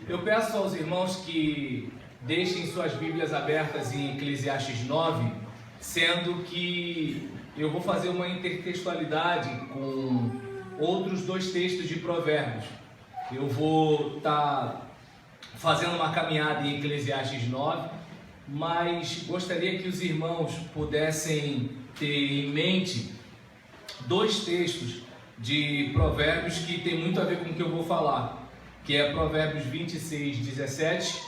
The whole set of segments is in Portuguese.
Eu peço aos irmãos que deixem suas Bíblias abertas em Eclesiastes 9, sendo que eu vou fazer uma intertextualidade com outros dois textos de Provérbios. Eu vou estar fazendo uma caminhada em Eclesiastes 9, mas gostaria que os irmãos pudessem ter em mente dois textos de Provérbios que tem muito a ver com o que eu vou falar, que é Provérbios 26, 17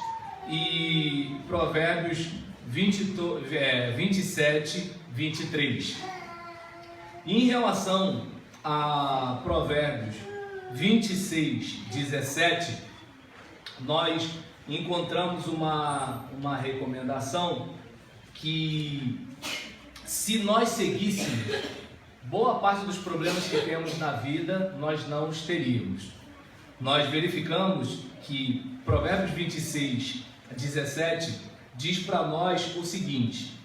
e Provérbios 27, 23. Em relação a Provérbios 26, 17, nós encontramos uma recomendação que, se nós seguíssemos, boa parte dos problemas que temos na vida nós não os teríamos. Nós verificamos que Provérbios 26, 17 diz para nós o seguinte: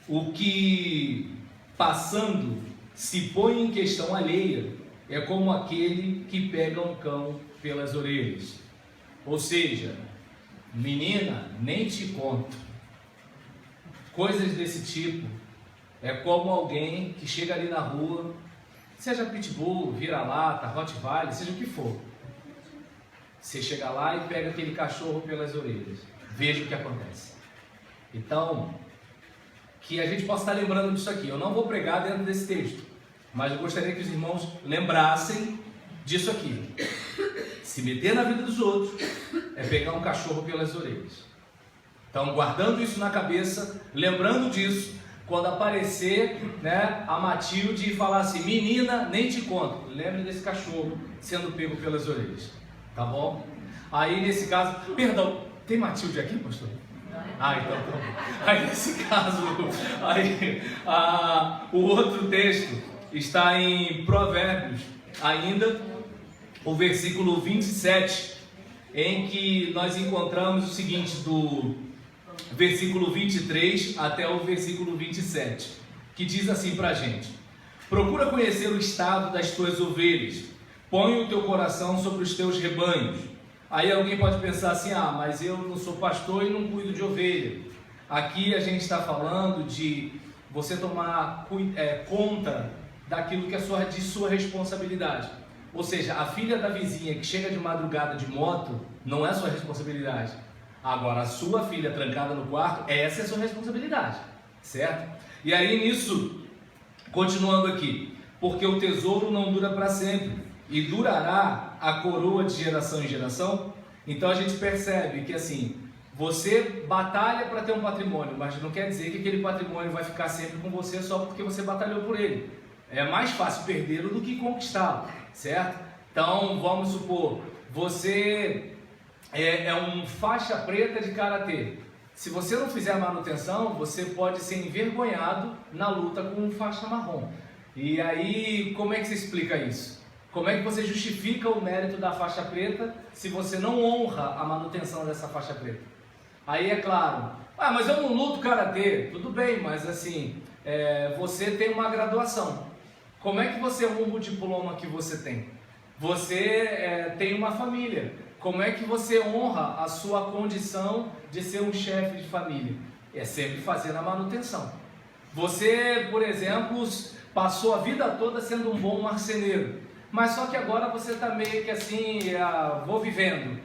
o que passando se põe em questão alheia é como aquele que pega um cão pelas orelhas. Ou seja, menina, nem te conto. Coisas desse tipo é como alguém que chega ali na rua, seja pitbull, vira-lata, rottweiler, seja o que for. Você chega lá e pega aquele cachorro pelas orelhas. Veja o que acontece. Então, que a gente possa estar lembrando disso aqui. Eu não vou pregar dentro desse texto, mas eu gostaria que os irmãos lembrassem disso aqui. Se meter na vida dos outros é pegar um cachorro pelas orelhas. Então, guardando isso na cabeça, lembrando disso, quando aparecer, a Matilde e falar assim: menina, nem te conto, lembre desse cachorro sendo pego pelas orelhas, tá bom? Aí nesse caso, perdão, tem Matilde aqui, pastor? Ah, então tá bom. Aí nesse caso, o outro texto está em Provérbios, ainda o versículo 27, em que nós encontramos o seguinte, do versículo 23 até o versículo 27, que diz assim para a gente: procura conhecer o estado das tuas ovelhas, põe o teu coração sobre os teus rebanhos. Aí alguém pode pensar assim: ah, mas eu não sou pastor e não cuido de ovelha. Aqui a gente está falando de você tomar conta daquilo que é de sua responsabilidade. Ou seja, a filha da vizinha que chega de madrugada de moto não é sua responsabilidade. Agora, a sua filha trancada no quarto, essa é a sua responsabilidade, certo? E aí nisso, continuando aqui: porque o tesouro não dura para sempre, e durará a coroa de geração em geração. Então a gente percebe que assim, você batalha para ter um patrimônio, mas não quer dizer que aquele patrimônio vai ficar sempre com você só porque você batalhou por ele. É mais fácil perdê-lo do que conquistá-lo, certo? Então vamos supor, você é um faixa preta de karatê. Se você não fizer a manutenção, você pode ser envergonhado na luta com um faixa marrom. E aí, como é que você explica isso? Como é que você justifica o mérito da faixa preta se você não honra a manutenção dessa faixa preta? Aí é claro: ah, mas eu não luto karatê. Tudo bem, mas assim, você tem uma graduação. Como é que você honra o diploma que você tem? Você tem uma família. Como é que você honra a sua condição de ser um chefe de família? É sempre fazendo a manutenção. Você, por exemplo, passou a vida toda sendo um bom marceneiro, mas só que agora você está meio que assim, vou vivendo.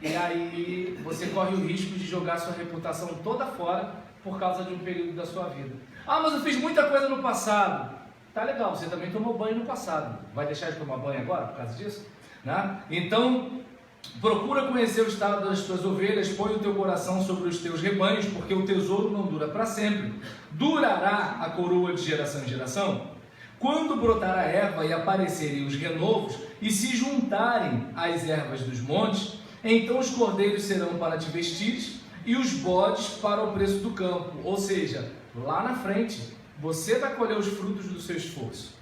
E aí você corre o risco de jogar sua reputação toda fora por causa de um período da sua vida. Ah, mas eu fiz muita coisa no passado. Tá legal, você também tomou banho no passado. Vai deixar de tomar banho agora por causa disso? Né? Então, procura conhecer o estado das tuas ovelhas, põe o teu coração sobre os teus rebanhos, porque o tesouro não dura para sempre. Durará a coroa de geração em geração? Quando brotar a erva e aparecerem os renovos e se juntarem às ervas dos montes, então os cordeiros serão para te vestires e os bodes para o preço do campo. Ou seja, lá na frente, você vai colher os frutos do seu esforço.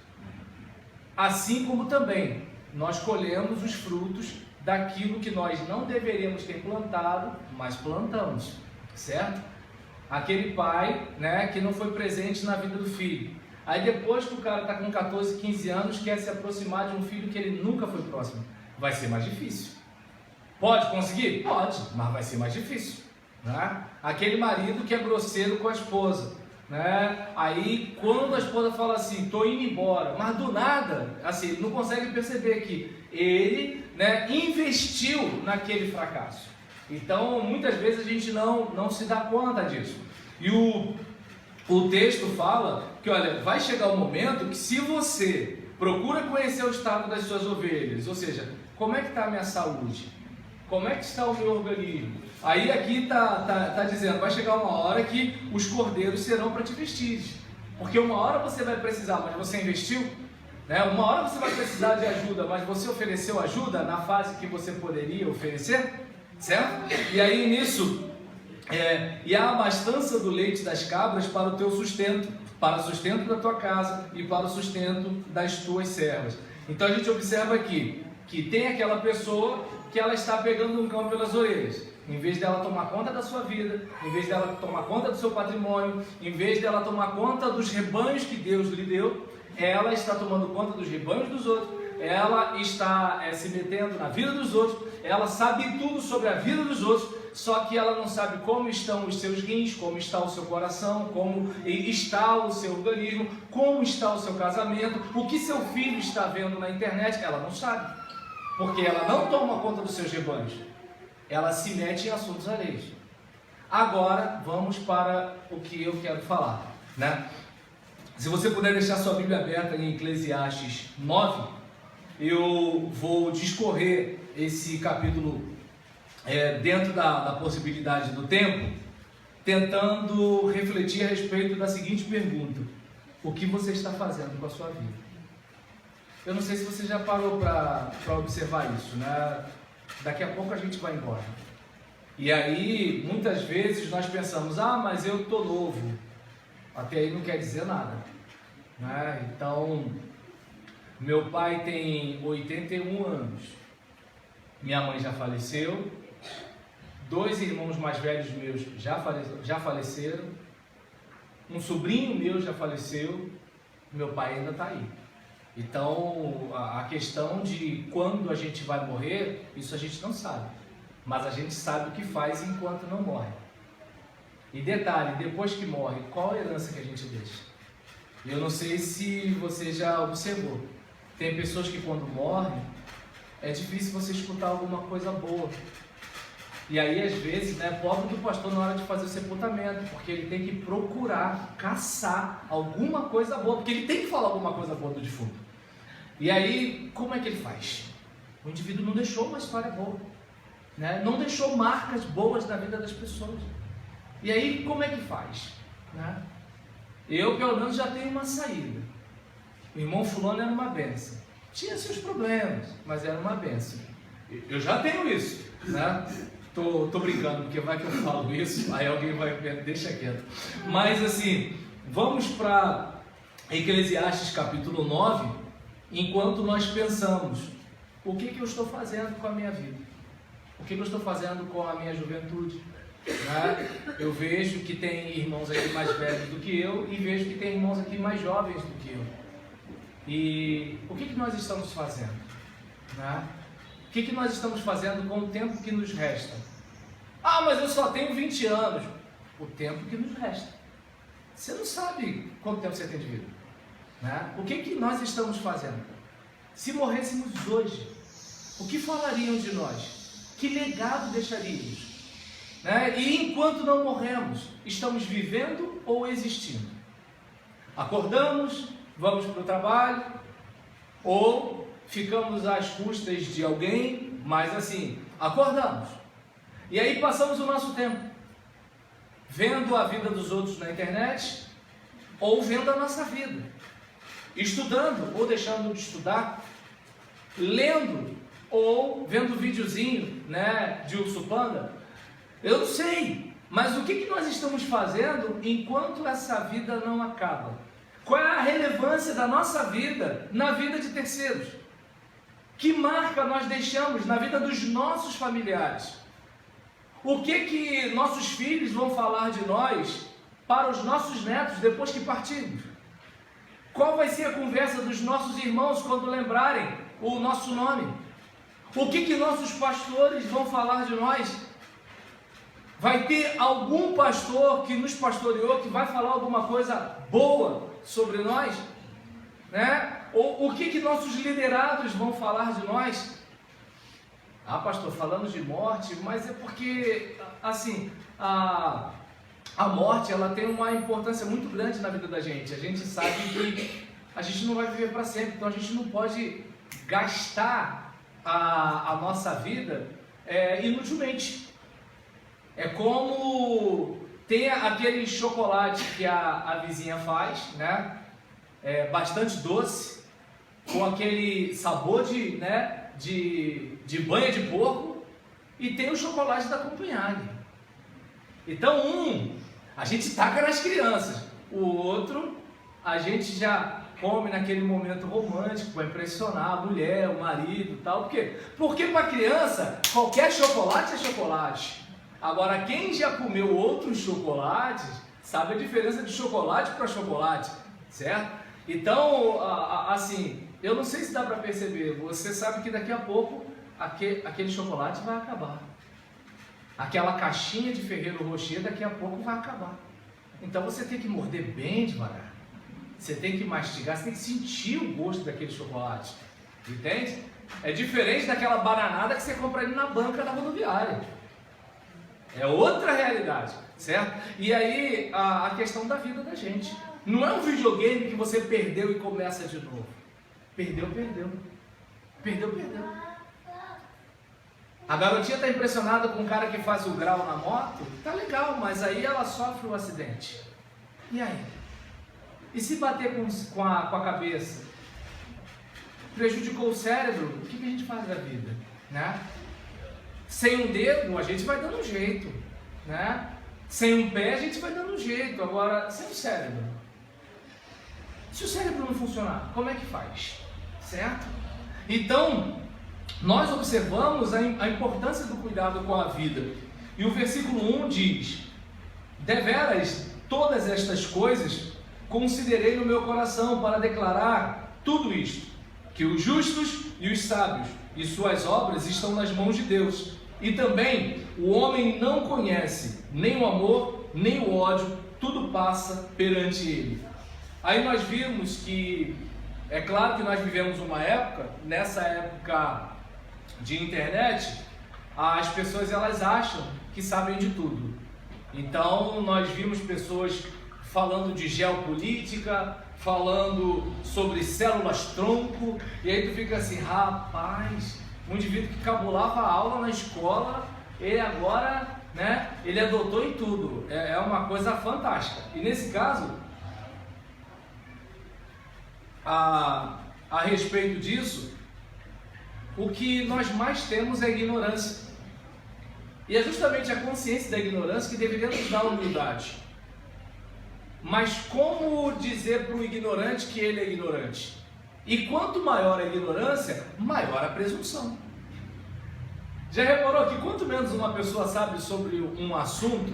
Assim como também nós colhemos os frutos daquilo que nós não deveríamos ter plantado, mas plantamos, certo? Aquele pai, que não foi presente na vida do filho. Aí depois que o cara está com 14, 15 anos, quer se aproximar de um filho que ele nunca foi próximo. vai ser mais difícil. Pode conseguir? Pode, mas vai ser mais difícil, né? Aquele marido que é grosseiro com a esposa, né? Aí quando a esposa fala assim, estou indo embora, mas do nada, assim, ele não consegue perceber que ele, né, investiu naquele fracasso. Então muitas vezes a gente não se dá conta disso. E o texto fala que, olha, vai chegar um momento que se você procura conhecer o estado das suas ovelhas, ou seja, como é que está a minha saúde? Como é que está o meu organismo? Aí aqui está dizendo, vai chegar uma hora que os cordeiros serão para te vestir. Porque uma hora você vai precisar, mas você investiu. Né? Uma hora você vai precisar de ajuda, mas você ofereceu ajuda na fase que você poderia oferecer. Certo? E aí nisso, e a abastança do leite das cabras para o teu sustento, para o sustento da tua casa e para o sustento das tuas servas. Então a gente observa aqui que tem aquela pessoa que ela está pegando um cão pelas orelhas. Em vez dela tomar conta da sua vida, em vez dela tomar conta do seu patrimônio, em vez dela tomar conta dos rebanhos que Deus lhe deu, ela está tomando conta dos rebanhos dos outros, ela está se metendo na vida dos outros, ela sabe tudo sobre a vida dos outros, só que ela não sabe como estão os seus rins, como está o seu coração, como está o seu organismo, como está o seu casamento, o que seu filho está vendo na internet, ela não sabe. Porque ela não toma conta dos seus rebanhos, ela se mete em assuntos alheios. Agora vamos para o que eu quero falar, né? Se você puder deixar sua Bíblia aberta em Eclesiastes 9, eu vou discorrer esse capítulo dentro da possibilidade do tempo, tentando refletir a respeito da seguinte pergunta: o que você está fazendo com a sua vida? Eu não sei se você já parou para observar isso, né? Daqui a pouco a gente vai embora. E aí, muitas vezes nós pensamos, mas eu estou novo. Até aí não quer dizer nada, né? Então, meu pai tem 81 anos. Minha mãe já faleceu. 2 irmãos mais velhos meus já faleceram. Um sobrinho meu já faleceu. Meu pai ainda está aí. Então, a questão de quando a gente vai morrer, isso a gente não sabe. Mas a gente sabe o que faz enquanto não morre. E detalhe, depois que morre, qual a herança que a gente deixa? Eu não sei se você já observou. Tem pessoas que quando morrem, é difícil você escutar alguma coisa boa. E aí, às vezes, né, pobre do pastor na hora de fazer o sepultamento, porque ele tem que procurar, caçar alguma coisa boa, porque ele tem que falar alguma coisa boa do defunto. E aí, como é que ele faz? O indivíduo não deixou uma história boa, né? Não deixou marcas boas na vida das pessoas. E aí, como é que faz? Né? Eu, pelo menos, já tenho uma saída. O irmão fulano era uma bênção. Tinha seus problemas, mas era uma bênção. Eu já tenho isso, né? Tô brincando, porque vai que eu falo isso, aí alguém vai ver, deixa quieto. Mas assim, vamos para Eclesiastes capítulo 9, enquanto nós pensamos, o que eu estou fazendo com a minha vida? O que eu estou fazendo com a minha juventude? Né? Eu vejo que tem irmãos aqui mais velhos do que eu, e vejo que tem irmãos aqui mais jovens do que eu. E o que nós estamos fazendo? Né? O que nós estamos fazendo com o tempo que nos resta? Mas eu só tenho 20 anos. O tempo que nos resta. Você não sabe quanto tempo você tem de vida. Né? O que nós estamos fazendo? Se morrêssemos hoje, o que falariam de nós? Que legado deixaríamos? Né? E enquanto não morremos, estamos vivendo ou existindo? Acordamos, vamos para o trabalho, ou ficamos às custas de alguém, mas assim, acordamos. E aí passamos o nosso tempo vendo a vida dos outros na internet, ou vendo a nossa vida, estudando ou deixando de estudar, lendo ou vendo videozinho, né, de Urso Panda. Eu não sei, mas o que nós estamos fazendo enquanto essa vida não acaba? Qual é a relevância da nossa vida na vida de terceiros? Que marca nós deixamos na vida dos nossos familiares? O que nossos filhos vão falar de nós para os nossos netos depois que partirmos? Qual vai ser a conversa dos nossos irmãos quando lembrarem o nosso nome? O que nossos pastores vão falar de nós? Vai ter algum pastor que nos pastoreou que vai falar alguma coisa boa sobre nós? Né? Ou o que nossos liderados vão falar de nós? Ah, pastor, falando de morte, mas é porque, assim, a morte, ela tem uma importância muito grande na vida da gente. A gente sabe que a gente não vai viver para sempre, então a gente não pode gastar a nossa vida inutilmente. É como tem aquele chocolate que a vizinha faz, né? Bastante doce, com aquele sabor de banha de porco, e tem o chocolate da Copenhague. Então a gente taca nas crianças, o outro a gente já come naquele momento romântico para impressionar a mulher, o marido e tal. Por quê? Porque para criança qualquer chocolate é chocolate. Agora quem já comeu outros chocolates sabe a diferença de chocolate para chocolate, certo? Então, assim, eu não sei se dá para perceber, você sabe que daqui a pouco aquele chocolate vai acabar. Aquela caixinha de Ferrero Rocher daqui a pouco vai acabar. Então você tem que morder bem devagar. Você tem que mastigar, você tem que sentir o gosto daquele chocolate. Entende? É diferente daquela bananada que você compra ali na banca da rodoviária. É outra realidade, certo? E aí a questão da vida da gente. Não é um videogame que você perdeu e começa de novo. Perdeu, perdeu. Perdeu, perdeu. A garotinha está impressionada com o cara que faz o grau na moto. Tá legal, mas aí ela sofre um acidente. E aí? E se bater com a cabeça? Prejudicou o cérebro? O que a gente faz da vida? Né? Sem um dedo, a gente vai dando um jeito. Né? Sem um pé, a gente vai dando um jeito. Agora, sem o cérebro. Se o cérebro não funcionar, como é que faz? Certo? Então, nós observamos a importância do cuidado com a vida. E o versículo 1 diz: deveras todas estas coisas considerei no meu coração para declarar tudo isto, que os justos e os sábios e suas obras estão nas mãos de Deus. E também o homem não conhece nem o amor, nem o ódio, tudo passa perante ele. Aí nós vimos que, é claro que nós vivemos uma época, nessa época de internet, as pessoas elas acham que sabem de tudo. Então nós vimos pessoas falando de geopolítica, falando sobre células-tronco, e aí tu fica assim, rapaz, um indivíduo que cabulava a aula na escola, ele agora, né, ele é doutor em tudo. É uma coisa fantástica. E nesse caso, a respeito disso, o que nós mais temos é ignorância. E é justamente a consciência da ignorância que deveria nos dar humildade. Mas como dizer para o ignorante que ele é ignorante? E quanto maior a ignorância, maior a presunção. Já reparou que quanto menos uma pessoa sabe sobre um assunto,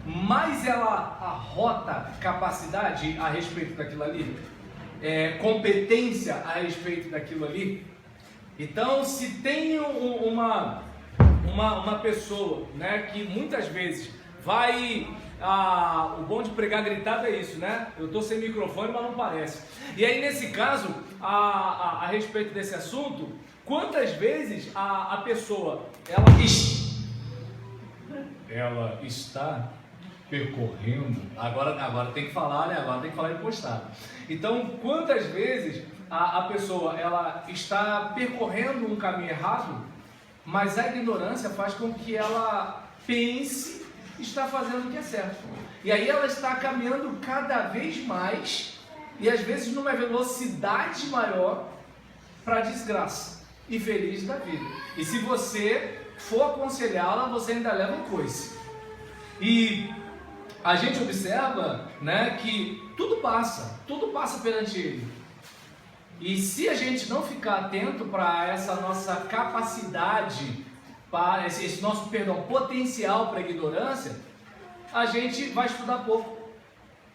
mais ela arrota capacidade a respeito daquilo ali, competência a respeito daquilo ali. Então, se tem uma pessoa, né, que muitas vezes vai... o bom de pregar gritado é isso, né? Eu estou sem microfone, mas não parece. E aí, nesse caso, a respeito desse assunto, quantas vezes a pessoa ela está percorrendo, agora tem que falar, né? Agora tem que falar impostado. Então, quantas vezes a pessoa ela está percorrendo um caminho errado, mas a ignorância faz com que ela pense está fazendo o que é certo. E aí ela está caminhando cada vez mais, e às vezes numa velocidade maior, para a desgraça e feliz da vida. E se você for aconselhá-la, você ainda leva um coice. E a gente observa, né, que tudo passa perante ele. E se a gente não ficar atento para essa nossa capacidade, para esse nosso, potencial para a ignorância, a gente vai estudar pouco,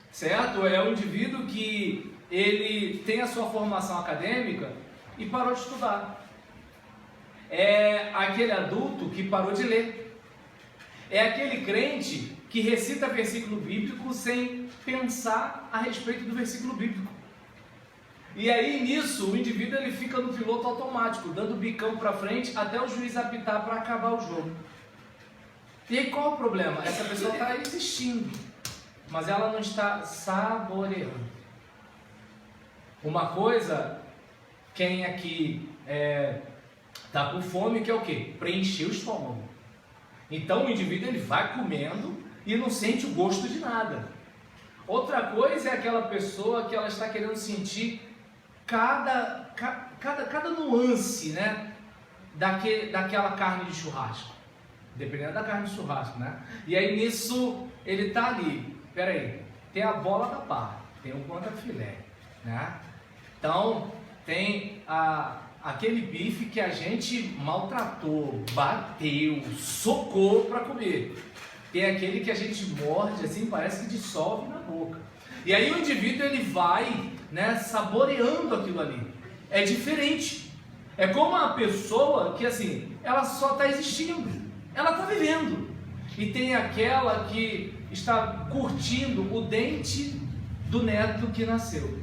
certo? É um indivíduo que ele tem a sua formação acadêmica e parou de estudar. é aquele adulto que parou de ler. É aquele crente que recita versículo bíblico sem pensar a respeito do versículo bíblico. E aí nisso o indivíduo ele fica no piloto automático, dando bicão para frente até o juiz apitar para acabar o jogo. E aí qual o problema? Essa pessoa está existindo, mas ela não está saboreando. Uma coisa, quem aqui está com fome, que é o quê? Preencher o estômago. Então o indivíduo ele vai comendo e não sente o gosto de nada. Outra coisa é aquela pessoa que ela está querendo sentir cada nuance, né, daquela carne de churrasco, dependendo da carne de churrasco, né? E aí nisso ele tá ali, peraí, tem a bola da pá, tem o contrafilé, né? Então tem aquele bife que a gente maltratou, bateu, socou para comer. Tem aquele que a gente morde assim, parece que dissolve na boca. E aí o indivíduo ele vai, né, saboreando aquilo ali. É diferente. É como uma pessoa que assim, ela só está existindo, ela está vivendo. E tem aquela que está curtindo o dente do neto que nasceu.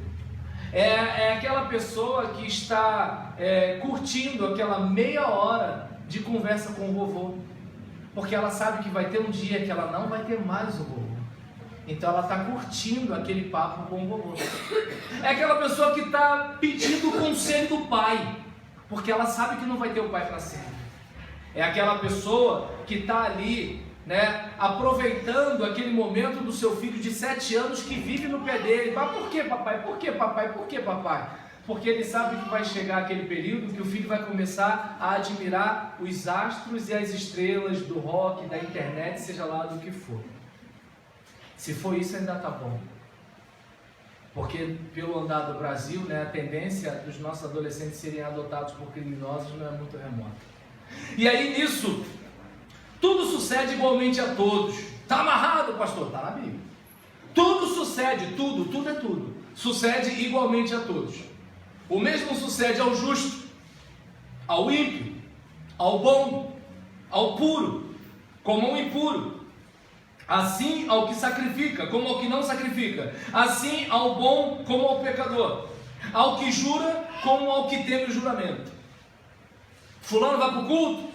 É aquela pessoa que está curtindo aquela meia hora de conversa com o vovô, porque ela sabe que vai ter um dia que ela não vai ter mais o vovô. Então ela está curtindo aquele papo com o vovô. É aquela pessoa que está pedindo o conselho do pai, porque ela sabe que não vai ter o pai para sempre. É aquela pessoa que está ali, né, aproveitando aquele momento do seu filho de 7 anos que vive no pé dele. Mas por que, papai? Por que, papai? Por que, papai? Porque ele sabe que vai chegar aquele período que o filho vai começar a admirar os astros e as estrelas do rock, da internet, seja lá do que for. Se for isso, ainda está bom. Porque pelo andar do Brasil, né, a tendência dos nossos adolescentes serem adotados por criminosos não é muito remota. E aí nisso, tudo sucede igualmente a todos. Está amarrado, pastor? Está na Bíblia. Tudo sucede, tudo é tudo. Sucede igualmente a todos. O mesmo sucede ao justo, ao ímpio, ao bom, ao puro, como ao impuro. Assim ao que sacrifica, como ao que não sacrifica. Assim ao bom, como ao pecador. Ao que jura, como ao que teme o juramento. Fulano vai para o culto?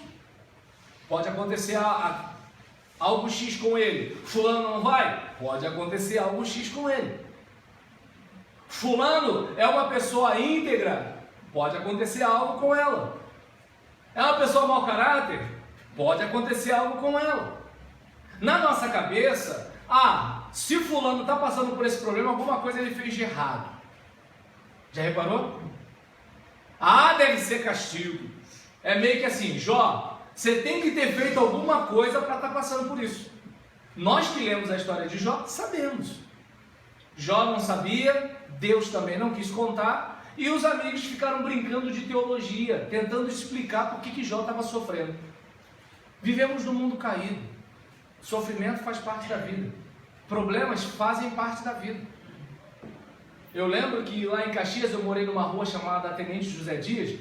Pode acontecer algo X com ele. Fulano não vai? Pode acontecer algo X com ele. Fulano é uma pessoa íntegra? Pode acontecer algo com ela. É uma pessoa mau caráter? Pode acontecer algo com ela. Na nossa cabeça, se fulano está passando por esse problema, alguma coisa ele fez de errado. Já reparou? Deve ser castigo. É meio que assim, Jó, você tem que ter feito alguma coisa para estar passando por isso. Nós que lemos a história de Jó, sabemos. Jó não sabia, Deus também não quis contar, e os amigos ficaram brincando de teologia, tentando explicar por que Jó estava sofrendo. Vivemos num mundo caído. Sofrimento faz parte da vida. Problemas fazem parte da vida. Eu lembro que lá em Caxias eu morei numa rua chamada Tenente José Dias,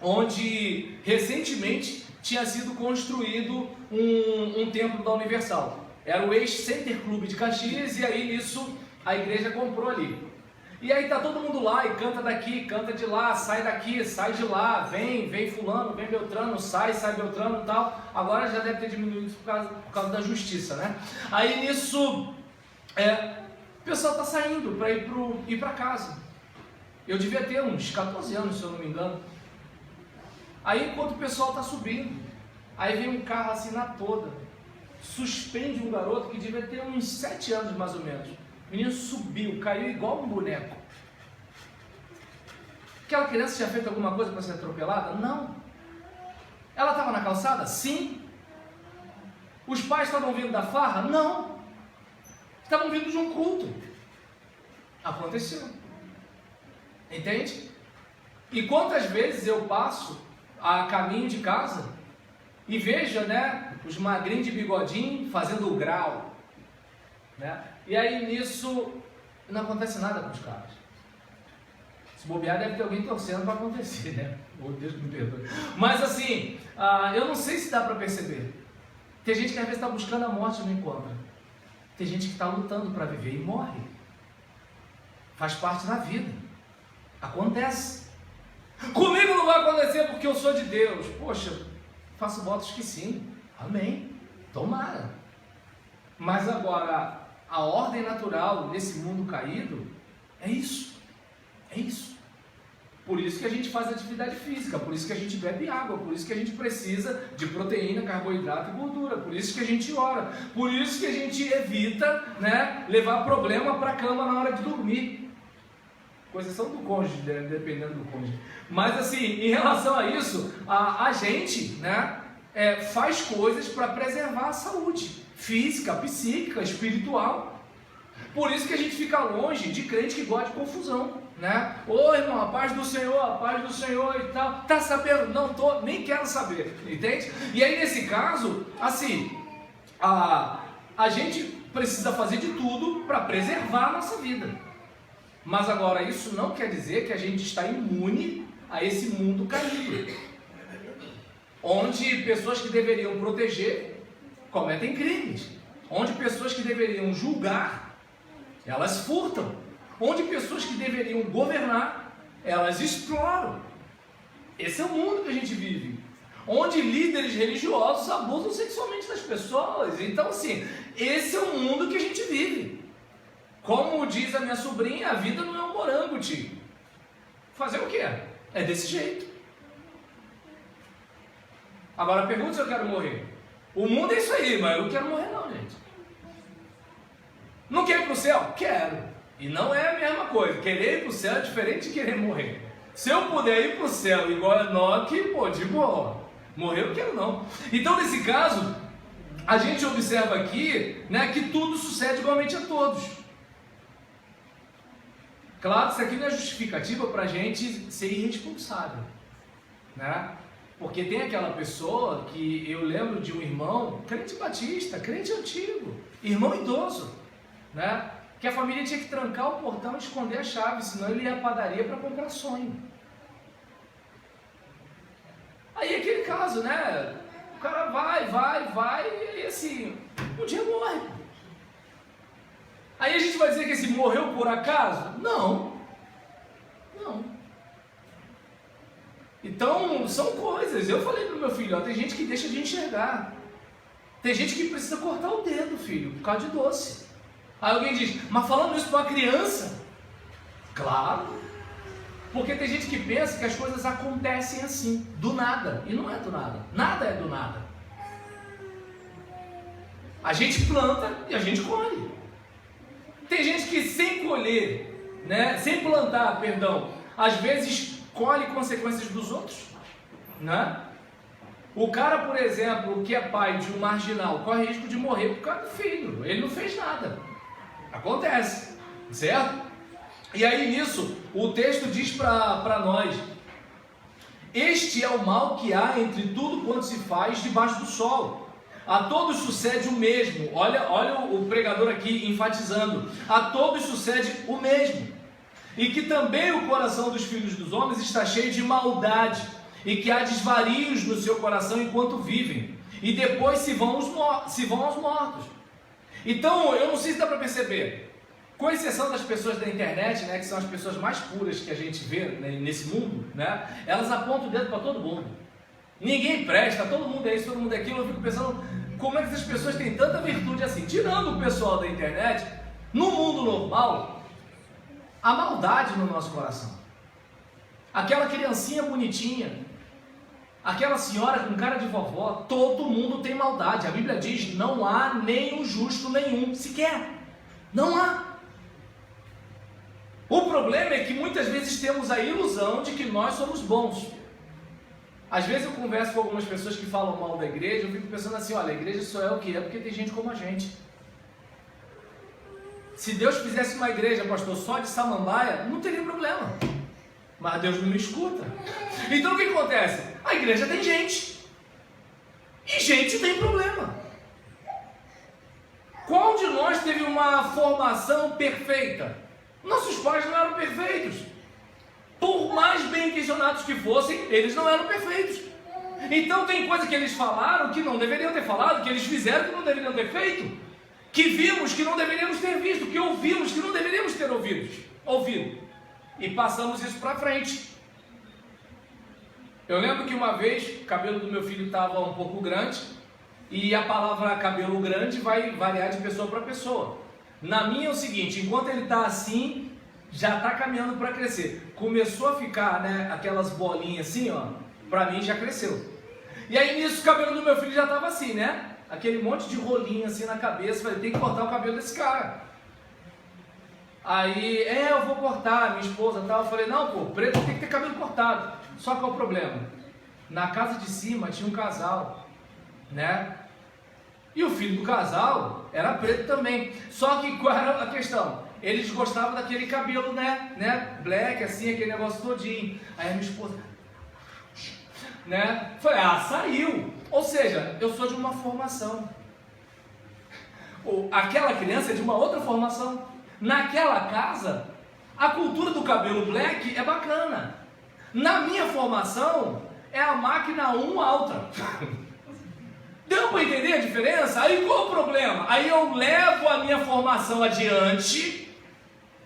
onde recentemente tinha sido construído um templo da Universal. Era o ex-Center Club de Caxias e aí nisso a igreja comprou ali. E aí tá todo mundo lá e canta daqui, canta de lá, sai daqui, sai de lá, vem fulano, vem Beltrano, sai Beltrano e tal. Agora já deve ter diminuído por causa da justiça, né? Aí nisso, o pessoal tá saindo para ir para casa. Eu devia ter uns 14 anos, se eu não me engano. Aí enquanto o pessoal tá subindo, aí vem um carro assim na toda, suspende um garoto que devia ter uns 7 anos mais ou menos. O menino subiu, caiu igual um boneco. Aquela criança tinha feito alguma coisa para ser atropelada? Não. Ela estava na calçada? Sim. Os pais estavam vindo da farra? Não. Estavam vindo de um culto. Aconteceu. Entende? E quantas vezes eu passo a caminho de casa e vejo, né, os magrinhos de bigodinho fazendo o grau, né? E aí nisso não acontece nada com os caras. Se bobear, deve ter alguém torcendo para acontecer, né? Oh, Deus me perdoe. Mas assim, eu não sei se dá para perceber. Tem gente que às vezes está buscando a morte e não encontra. Tem gente que está lutando para viver e morre. Faz parte da vida. Acontece. Comigo não vai acontecer porque eu sou de Deus. Poxa, faço votos que sim. Amém. Tomara. Mas agora, a ordem natural desse mundo caído é isso. É isso. Por isso que a gente faz atividade física, por isso que a gente bebe água, por isso que a gente precisa de proteína, carboidrato e gordura, por isso que a gente ora, por isso que a gente evita, né, levar problema para a cama na hora de dormir. Coisas são do cônjuge, dependendo do cônjuge. Mas assim, em relação a isso, a gente, né, faz coisas para preservar a saúde física, psíquica, espiritual. Por isso que a gente fica longe de crente que gosta de confusão, né? Ô irmão, a paz do Senhor e tal. Tá sabendo? Não tô, nem quero saber, entende? E aí nesse caso, assim, a gente precisa fazer de tudo para preservar a nossa vida. Mas agora isso não quer dizer que a gente está imune a esse mundo caído, onde pessoas que deveriam proteger cometem crimes, onde pessoas que deveriam julgar, elas furtam, onde pessoas que deveriam governar, elas exploram. Esse é o mundo que a gente vive, onde líderes religiosos abusam sexualmente das pessoas. Então assim, esse é o mundo que a gente vive. Como diz a minha sobrinha, a vida não é um morango, tio. Fazer o quê? É desse jeito. Agora pergunta se eu quero morrer. O mundo é isso aí, mas eu não quero morrer não, gente. Não quer ir para o céu? Quero. E não é a mesma coisa. Querer ir para o céu é diferente de querer morrer. Se eu puder ir para o céu igual a Enoque, pô, de boa. Morrer eu não quero não. Então nesse caso, a gente observa aqui, né, que tudo sucede igualmente a todos. Claro, isso aqui não é justificativa para a gente ser irresponsável, né? Porque tem aquela pessoa que eu lembro de um irmão, crente batista, crente antigo, irmão idoso, né? Que a família tinha que trancar o portão e esconder a chave, senão ele ia à padaria para comprar sonho. Aí aquele caso, né? O cara vai, e assim, um dia morre. Aí a gente vai dizer que esse morreu por acaso? Não. Então, são coisas. Eu falei pro meu filho, ó, tem gente que deixa de enxergar. Tem gente que precisa cortar o dedo, filho, por causa de doce. Aí alguém diz, mas falando isso para uma criança? Claro. Porque tem gente que pensa que as coisas acontecem assim, do nada. E não é do nada. Nada é do nada. A gente planta e a gente colhe. Tem gente que sem colher, né, sem plantar, perdão, às vezes colhe consequências dos outros, né? O cara, por exemplo, que é pai de um marginal, corre risco de morrer por causa do filho. Ele não fez nada. Acontece, certo? E aí nisso, o texto diz para nós: este é o mal que há entre tudo quanto se faz debaixo do sol. A todos sucede o mesmo. Olha o pregador aqui enfatizando. A todos sucede o mesmo. E que também o coração dos filhos dos homens está cheio de maldade, e que há desvarios no seu coração enquanto vivem, e depois se vão aos mortos. Então, eu não sei se dá para perceber, com exceção das pessoas da internet, né, que são as pessoas mais puras que a gente vê, né, nesse mundo, né, elas apontam o dedo para todo mundo. Ninguém presta, todo mundo é isso, todo mundo é aquilo. Eu fico pensando, como é que essas pessoas têm tanta virtude assim? Tirando o pessoal da internet, no mundo normal, a maldade no nosso coração. Aquela criancinha bonitinha, aquela senhora com cara de vovó, todo mundo tem maldade. A Bíblia diz, não há nem um justo nenhum, sequer. Não há. O problema é que muitas vezes temos a ilusão de que nós somos bons. Às vezes eu converso com algumas pessoas que falam mal da igreja, eu fico pensando assim, olha, a igreja só é o que é porque tem gente como a gente. Se Deus fizesse uma igreja, pastor, só de samambaia, não teria problema. Mas Deus não me escuta. Então o que acontece? A igreja tem gente. E gente tem problema. Qual de nós teve uma formação perfeita? Nossos pais não eram perfeitos. Por mais bem intencionados que fossem, eles não eram perfeitos. Então tem coisa que eles falaram que não deveriam ter falado, que eles fizeram que não deveriam ter feito, que vimos que não deveríamos ter visto, que ouvimos que não deveríamos ter ouvido. E passamos isso para frente. Eu lembro que uma vez o cabelo do meu filho estava um pouco grande, e a palavra cabelo grande vai variar de pessoa para pessoa. Na minha é o seguinte: enquanto ele está assim, já está caminhando para crescer. Começou a ficar, né, aquelas bolinhas assim, ó, para mim já cresceu. E aí nisso o cabelo do meu filho já estava assim, né? Aquele monte de rolinho assim na cabeça. Falei, tem que cortar o cabelo desse cara. Aí, eu vou cortar, minha esposa e tal. Eu falei, não, pô, preto tem que ter cabelo cortado. Só que qual é o problema? Na casa de cima tinha um casal, né? E o filho do casal era preto também. Só que qual era a questão? Eles gostavam daquele cabelo, né? Black, assim, aquele negócio todinho. Aí a minha esposa, né? Falei, saiu. Ou seja, eu sou de uma formação. Aquela criança é de uma outra formação. Naquela casa, a cultura do cabelo black é bacana. Na minha formação, é a máquina 1 alta. Deu para entender a diferença? Aí qual o problema? Aí eu levo a minha formação adiante,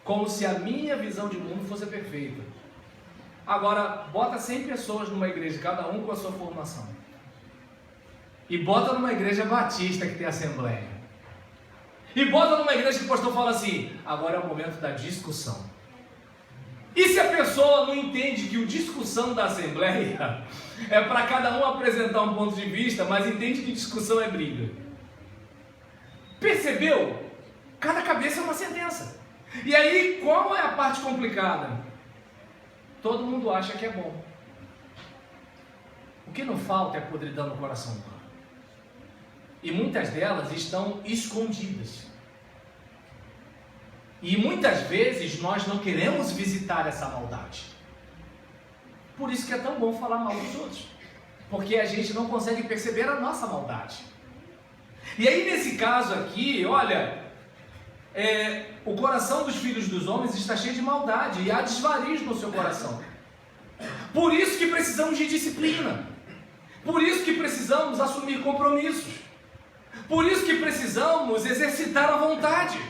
como se a minha visão de mundo fosse perfeita. Agora, bota 100 pessoas numa igreja, cada um com a sua formação. E bota numa igreja batista que tem assembleia. E bota numa igreja que o pastor fala assim, agora é o momento da discussão. E se a pessoa não entende que a discussão da assembleia é para cada um apresentar um ponto de vista, mas entende que discussão é briga? Percebeu? Cada cabeça é uma sentença. E aí, qual é a parte complicada? Todo mundo acha que é bom. O que não falta é podridão no coração humano. E muitas delas estão escondidas. E muitas vezes nós não queremos visitar essa maldade. Por isso que é tão bom falar mal dos outros. Porque a gente não consegue perceber a nossa maldade. E aí nesse caso aqui, olha, o coração dos filhos dos homens está cheio de maldade. E há desvarios no seu coração. Por isso que precisamos de disciplina. Por isso que precisamos assumir compromissos. Por isso que precisamos exercitar a vontade.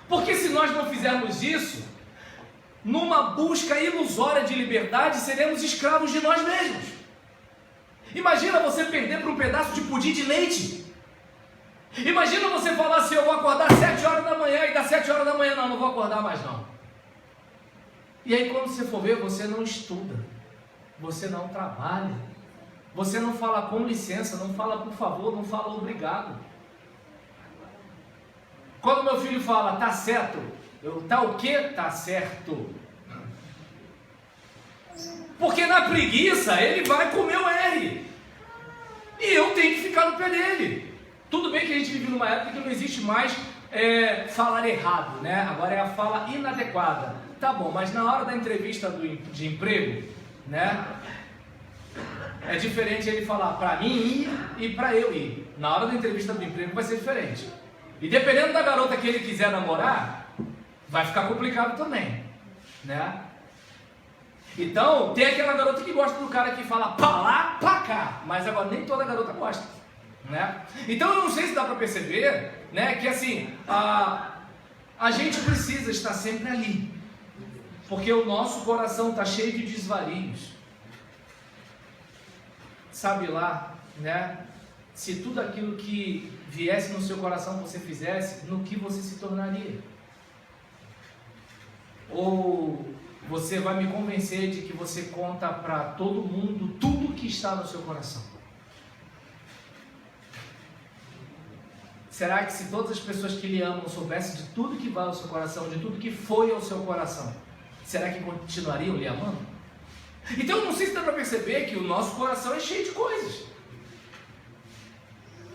Porque se nós não fizermos isso, numa busca ilusória de liberdade, seremos escravos de nós mesmos. Imagina você perder por um pedaço de pudim de leite. Imagina você falar assim, eu vou acordar às 7 horas da manhã, e das 7 horas da manhã, não vou acordar mais não. E aí quando você for ver, você não estuda, você não trabalha, você não fala com licença, não fala por favor, não fala obrigado. Quando meu filho fala, tá certo, tá o quê? Tá certo. Porque na preguiça ele vai comer o R. E eu tenho que ficar no pé dele. Tudo bem que a gente vive numa época que não existe mais falar errado, né? Agora é a fala inadequada. Tá bom, mas na hora da entrevista de emprego, né? É diferente ele falar para mim ir e para eu ir. Na hora da entrevista do emprego vai ser diferente. E dependendo da garota que ele quiser namorar, vai ficar complicado também, né? Então, tem aquela garota que gosta do cara que fala pra lá, pra cá. Mas agora nem toda garota gosta, né? Então eu não sei se dá para perceber, né? Que assim, a gente precisa estar sempre ali. Porque o nosso coração está cheio de desvarios. Sabe lá, né? Se tudo aquilo que viesse no seu coração você fizesse, no que você se tornaria? Ou você vai me convencer de que você conta para todo mundo tudo que está no seu coração? Será que se todas as pessoas que lhe amam soubessem de tudo que vai ao seu coração, de tudo que foi ao seu coração, será que continuariam lhe amando? Então eu não sei se dá para perceber que o nosso coração é cheio de coisas.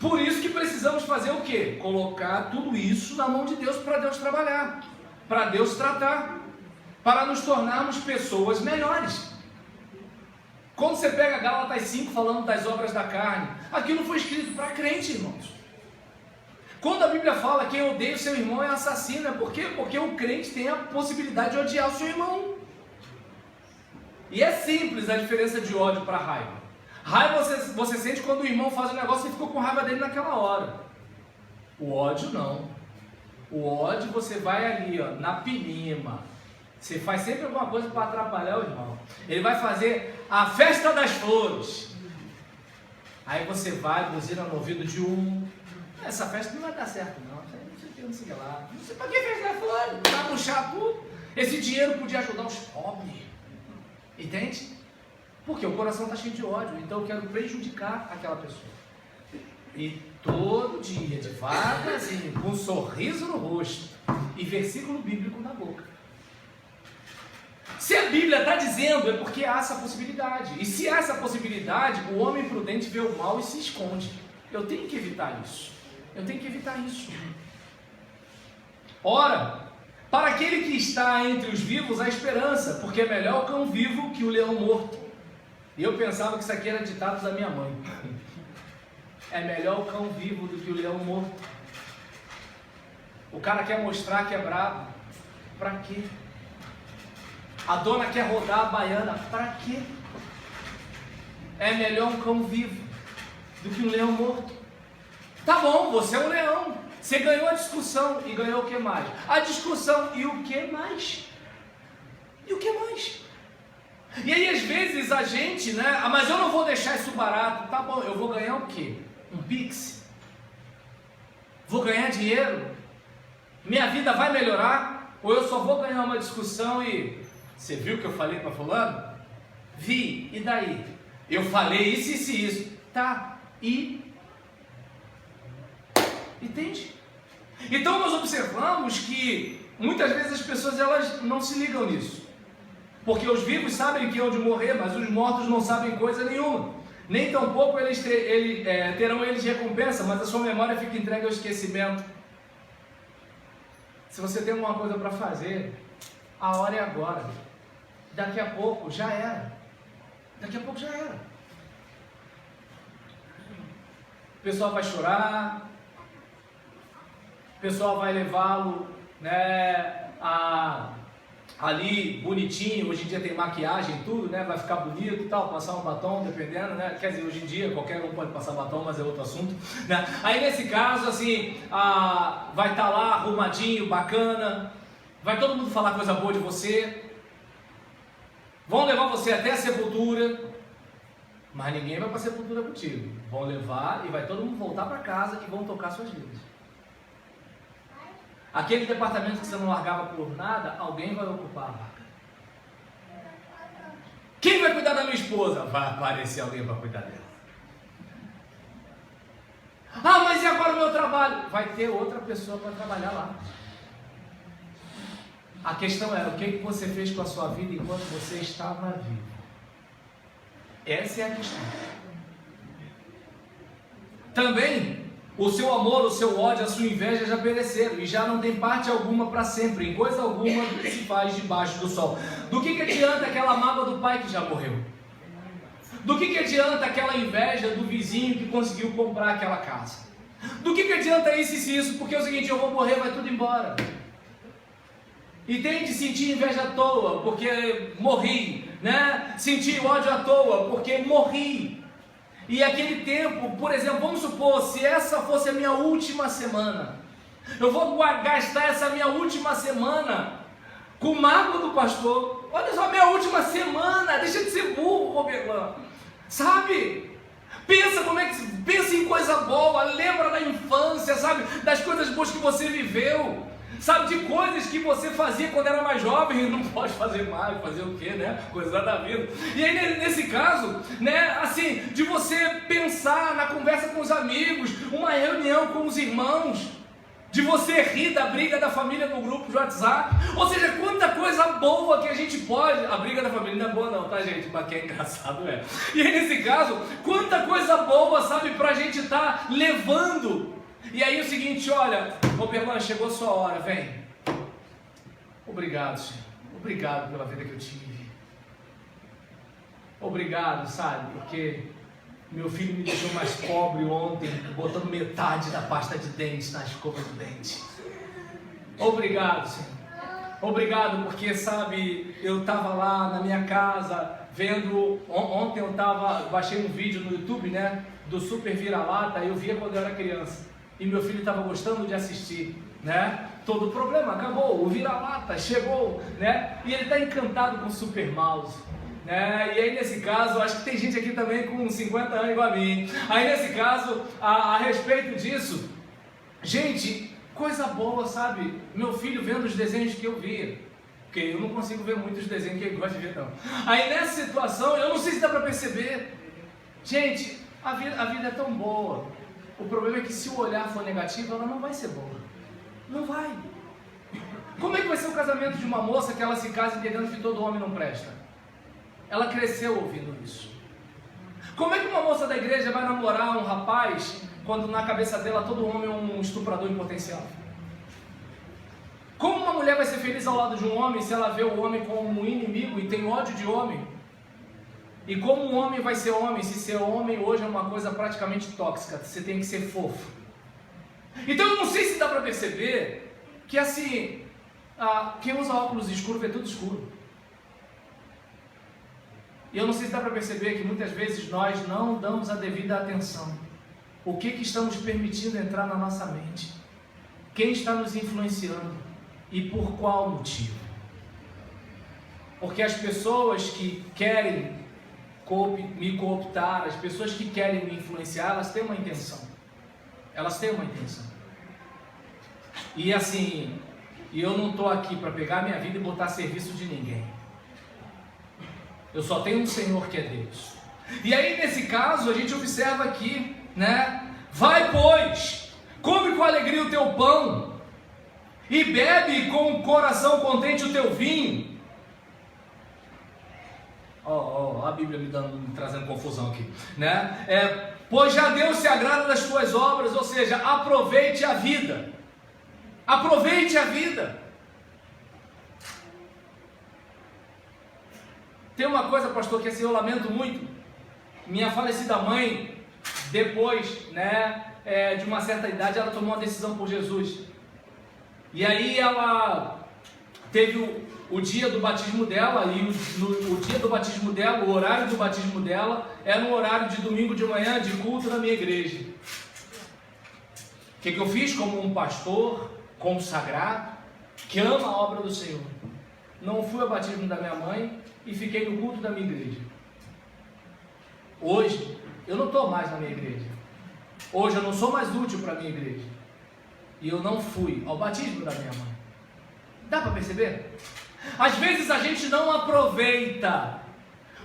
Por isso que precisamos fazer o quê? Colocar tudo isso na mão de Deus para Deus trabalhar, para Deus tratar, para nos tornarmos pessoas melhores. Quando você pega Gálatas 5 falando das obras da carne, aquilo foi escrito para crente, irmãos. Quando a Bíblia fala que quem odeia o seu irmão é assassino, é por quê? Porque o crente tem a possibilidade de odiar o seu irmão. E é simples a diferença de ódio para raiva. Raiva você sente quando o irmão faz um negócio e ficou com raiva dele naquela hora. O ódio não. O ódio você vai ali, ó, na pinima. Você faz sempre alguma coisa para atrapalhar o irmão. Ele vai fazer a festa das flores. Aí você vai, buzina no ouvido de um. Essa festa não vai dar certo não. Não sei lá. Não sei para que festa das flores. Vai puxar tudo. Esse dinheiro podia ajudar os pobres. Entende? Porque o coração está cheio de ódio. Então eu quero prejudicar aquela pessoa. E todo dia, devagarzinho, com um sorriso no rosto e versículo bíblico na boca. Se a Bíblia está dizendo, é porque há essa possibilidade. E se há essa possibilidade, o homem prudente vê o mal e se esconde. Eu tenho que evitar isso. Eu tenho que evitar isso. Ora, para aquele que está entre os vivos, há esperança, porque é melhor o cão vivo que o leão morto. E eu pensava que isso aqui era ditado da minha mãe. É melhor o cão vivo do que o leão morto. O cara quer mostrar que é bravo. Pra quê? A dona quer rodar a baiana. Pra quê? É melhor um cão vivo do que um leão morto. Tá bom, você é um leão. Você ganhou a discussão e ganhou o que mais? A discussão e o que mais? E o que mais? E aí às vezes a gente, né? Ah, mas eu não vou deixar isso barato. Tá bom, eu vou ganhar o quê? Um Pix? Vou ganhar dinheiro? Minha vida vai melhorar? Ou eu só vou ganhar uma discussão e... Você viu o que eu falei para fulano? Vi, e daí? Eu falei isso, isso e isso. Tá, e... Entende? Então nós observamos que muitas vezes as pessoas elas não se ligam nisso. Porque os vivos sabem que hão de morrer, mas os mortos não sabem coisa nenhuma. Nem tampouco terão eles recompensa, mas a sua memória fica entregue ao esquecimento. Se você tem alguma coisa para fazer, a hora é agora. Daqui a pouco já era. Daqui a pouco já era. O pessoal vai chorar. O pessoal vai levá-lo, né, ali bonitinho. Hoje em dia tem maquiagem e tudo, né? Vai ficar bonito e tal, passar um batom, dependendo, né? Quer dizer, hoje em dia qualquer um pode passar batom, mas é outro assunto, né? Aí nesse caso, assim, vai estar lá arrumadinho, bacana, vai todo mundo falar coisa boa de você, vão levar você até a sepultura, mas ninguém vai para a sepultura contigo. Vão levar e vai todo mundo voltar para casa e vão tocar suas vidas. Aquele departamento que você não largava por nada, alguém vai ocupar a vaga. Quem vai cuidar da minha esposa? Vai aparecer alguém para cuidar dela. Ah, mas e agora o meu trabalho? Vai ter outra pessoa para trabalhar lá. A questão é, o que você fez com a sua vida enquanto você estava vivo? Essa é a questão. Também, o seu amor, o seu ódio, a sua inveja já pereceram e já não tem parte alguma para sempre, em coisa alguma se faz debaixo do sol. Do que adianta aquela mágoa do pai que já morreu? Do que adianta aquela inveja do vizinho que conseguiu comprar aquela casa? Do que adianta isso e isso? Porque é o seguinte, eu vou morrer, vai tudo embora. E tem de sentir inveja à toa, porque morri, né? Sentir ódio à toa, porque morri. E aquele tempo, por exemplo, vamos supor, se essa fosse a minha última semana, eu vou gastar essa minha última semana com mágoa do pastor. Olha só, minha última semana, deixa de ser burro, Roberlan, sabe? Pensa em coisa boa, lembra da infância, sabe? Das coisas boas que você viveu. Sabe, de coisas que você fazia quando era mais jovem e não pode fazer mais, fazer o quê, né? Coisa da vida. E aí, nesse caso, né, assim, de você pensar na conversa com os amigos, uma reunião com os irmãos, de você rir da briga da família no grupo de WhatsApp. Ou seja, quanta coisa boa que a gente pode... A briga da família não é boa não, tá, gente? Mas que é engraçado, é. E aí, nesse caso, quanta coisa boa, sabe, pra gente estar levando... E aí o seguinte, olha, Roberlan, chegou a sua hora, vem. Obrigado, Senhor. Obrigado pela vida que eu tive. Obrigado, sabe, porque meu filho me deixou mais pobre ontem, botando metade da pasta de dente na escova do dente. Obrigado, Senhor. Obrigado, porque sabe, eu estava lá na minha casa vendo, ontem baixei um vídeo no YouTube, né, do Super Vira-Lata, eu via quando eu era criança, e meu filho estava gostando de assistir, né, todo o problema acabou, o Vira-Lata chegou, né, e ele está encantado com o Super Mouse, né, e aí nesse caso, acho que tem gente aqui também com 50 anos igual a mim, aí nesse caso, a respeito disso, gente, coisa boa, sabe, meu filho vendo os desenhos que eu via, porque eu não consigo ver muitos desenhos que ele gosta de ver não. Aí nessa situação, eu não sei se dá para perceber, gente, a vida é tão boa, o problema é que se o olhar for negativo, ela não vai ser boa, não vai. Como é que vai ser o casamento de uma moça que ela se casa entendendo que todo homem não presta? Ela cresceu ouvindo isso. Como é que uma moça da igreja vai namorar um rapaz quando na cabeça dela todo homem é um estuprador em potencial? Como uma mulher vai ser feliz ao lado de um homem se ela vê o homem como um inimigo e tem ódio de homem? E como um homem vai ser homem se ser homem hoje é uma coisa praticamente tóxica, você tem que ser fofo? Então eu não sei se dá para perceber que assim, quem usa óculos escuros vê tudo escuro. E eu não sei se dá para perceber que muitas vezes nós não damos a devida atenção. O que estamos permitindo entrar na nossa mente? Quem está nos influenciando? E por qual motivo? Porque as pessoas que querem me cooptar, as pessoas que querem me influenciar, elas têm uma intenção. Elas têm uma intenção. E assim, eu não estou aqui para pegar minha vida e botar a serviço de ninguém. Eu só tenho um Senhor que é Deus. E aí nesse caso a gente observa aqui, né? Vai pois, come com alegria o teu pão e bebe com o coração contente o teu vinho. A Bíblia me trazendo confusão aqui, né? Pois já Deus se agrada das tuas obras, ou seja, aproveite a vida. Aproveite a vida. Tem uma coisa, pastor, que assim, eu lamento muito. Minha falecida mãe, depois, né, de uma certa idade, ela tomou uma decisão por Jesus. E aí ela teve o dia do batismo dela, e o dia do batismo dela, o horário do batismo dela, era um horário de domingo de manhã, de culto na minha igreja. O que eu fiz como um pastor consagrado, que ama a obra do Senhor? Não fui ao batismo da minha mãe e fiquei no culto da minha igreja. Hoje, eu não estou mais na minha igreja. Hoje eu não sou mais útil para a minha igreja. E eu não fui ao batismo da minha mãe. Dá para perceber? Às vezes a gente não aproveita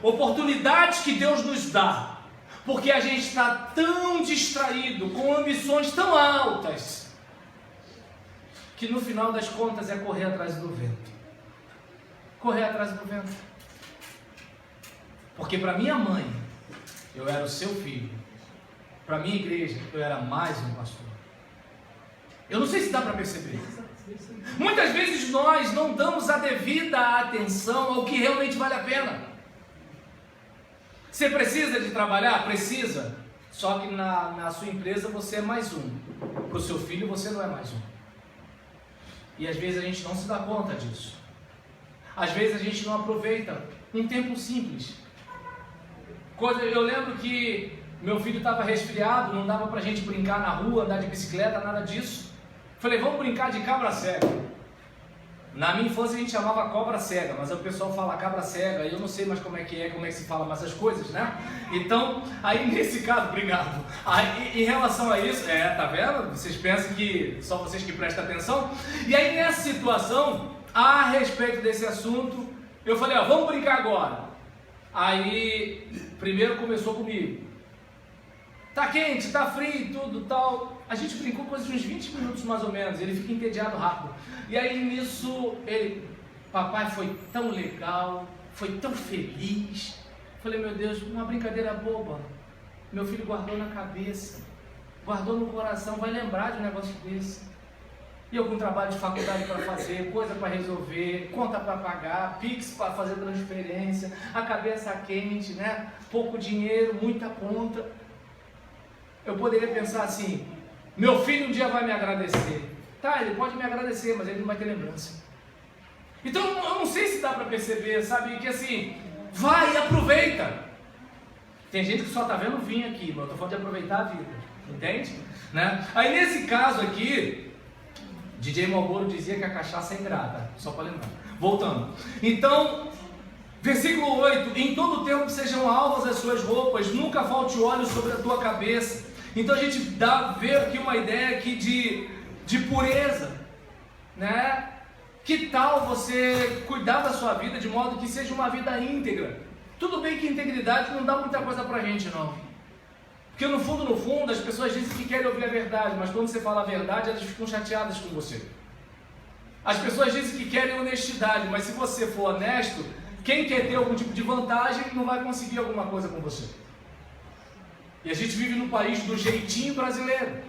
oportunidades que Deus nos dá, porque a gente está tão distraído, com ambições tão altas, que no final das contas é correr atrás do vento. Correr atrás do vento. Porque para minha mãe, eu era o seu filho. Para minha igreja, eu era mais um pastor. Eu não sei se dá para perceber. Muitas vezes nós não damos a devida atenção ao que realmente vale a pena. Você precisa de trabalhar? Precisa. Só que na sua empresa você é mais um. Para o seu filho você não é mais um. E às vezes a gente não se dá conta disso. Às vezes a gente não aproveita um tempo simples. Eu lembro que meu filho estava resfriado, não dava para a gente brincar na rua, andar de bicicleta, nada disso. Falei, vamos brincar de cabra cega. Na minha infância a gente chamava cobra cega, mas o pessoal fala cabra cega, eu não sei mais como é que se fala mais as coisas, né? Então, aí nesse caso, obrigado. Aí, em relação a isso, tá vendo? Vocês pensam que só vocês que prestam atenção? E aí nessa situação, a respeito desse assunto, eu falei, vamos brincar agora. Aí, primeiro começou comigo. Tá quente, tá frio, tudo tal. A gente brincou coisa de uns 20 minutos mais ou menos, ele fica entediado rápido. E aí nisso, papai foi tão legal, foi tão feliz. Falei, meu Deus, uma brincadeira boba. Meu filho guardou na cabeça, guardou no coração, vai lembrar de um negócio desse. E eu com trabalho de faculdade para fazer, coisa para resolver, conta para pagar, Pix para fazer transferência, a cabeça quente, né? Pouco dinheiro, muita conta. Eu poderia pensar assim, meu filho um dia vai me agradecer. Tá, ele pode me agradecer, mas ele não vai ter lembrança. Então eu não sei se dá para perceber, sabe, que assim, vai e aproveita. Tem gente que só está vendo vinho aqui, mas eu estou falando de aproveitar a vida, entende? Né? Aí nesse caso aqui, DJ Malboro dizia que a cachaça é ingrata, só para lembrar. Voltando. Então, versículo 8: em todo tempo sejam alvas as suas roupas, nunca falte óleo sobre a tua cabeça. Então a gente vê aqui uma ideia aqui de pureza, né? Que tal você cuidar da sua vida de modo que seja uma vida íntegra? Tudo bem que integridade não dá muita coisa pra gente, não. Porque no fundo, as pessoas dizem que querem ouvir a verdade, mas quando você fala a verdade, elas ficam chateadas com você. As pessoas dizem que querem honestidade, mas se você for honesto, quem quer ter algum tipo de vantagem não vai conseguir alguma coisa com você. E a gente vive no país do jeitinho brasileiro.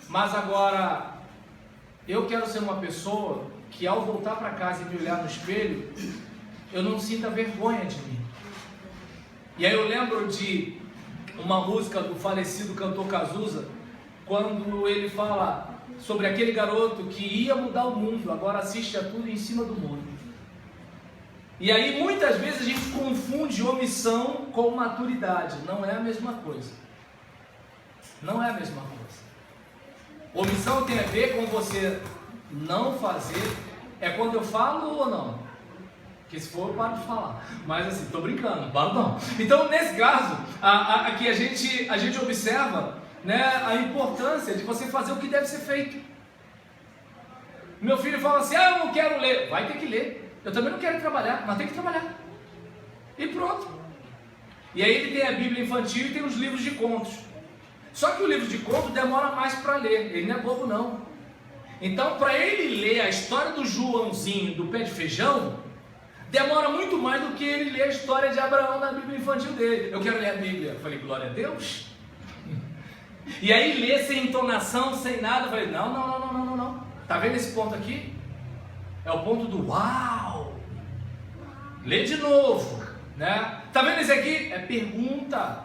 Mas agora, eu quero ser uma pessoa que ao voltar para casa e me olhar no espelho, eu não sinta vergonha de mim. E aí eu lembro de uma música do falecido cantor Cazuza, quando ele fala sobre aquele garoto que ia mudar o mundo, agora assiste a tudo em cima do muro. E aí muitas vezes a gente confunde omissão com maturidade. Não é a mesma coisa. Não é a mesma coisa. Omissão tem a ver com você não fazer. É quando eu falo ou não? Porque se for eu paro de falar. Mas assim, estou brincando, paro não. Então nesse caso, aqui a gente observa, né, a importância de você fazer o que deve ser feito. Meu filho fala assim: eu não quero ler. Vai ter que ler. Eu também não quero trabalhar, mas tem que trabalhar. E pronto. E aí ele tem a Bíblia infantil e tem os livros de contos. Só que o livro de contos demora mais para ler. Ele não é bobo não. Então para ele ler a história do Joãozinho do pé de feijão, demora muito mais do que ele ler a história de Abraão na Bíblia infantil dele. Eu quero ler a Bíblia. Eu falei: glória a Deus. E aí lê sem entonação, sem nada. Eu falei: não. Tá vendo esse ponto aqui? É o ponto do uau. Lê de novo, né? Tá vendo esse aqui? É pergunta.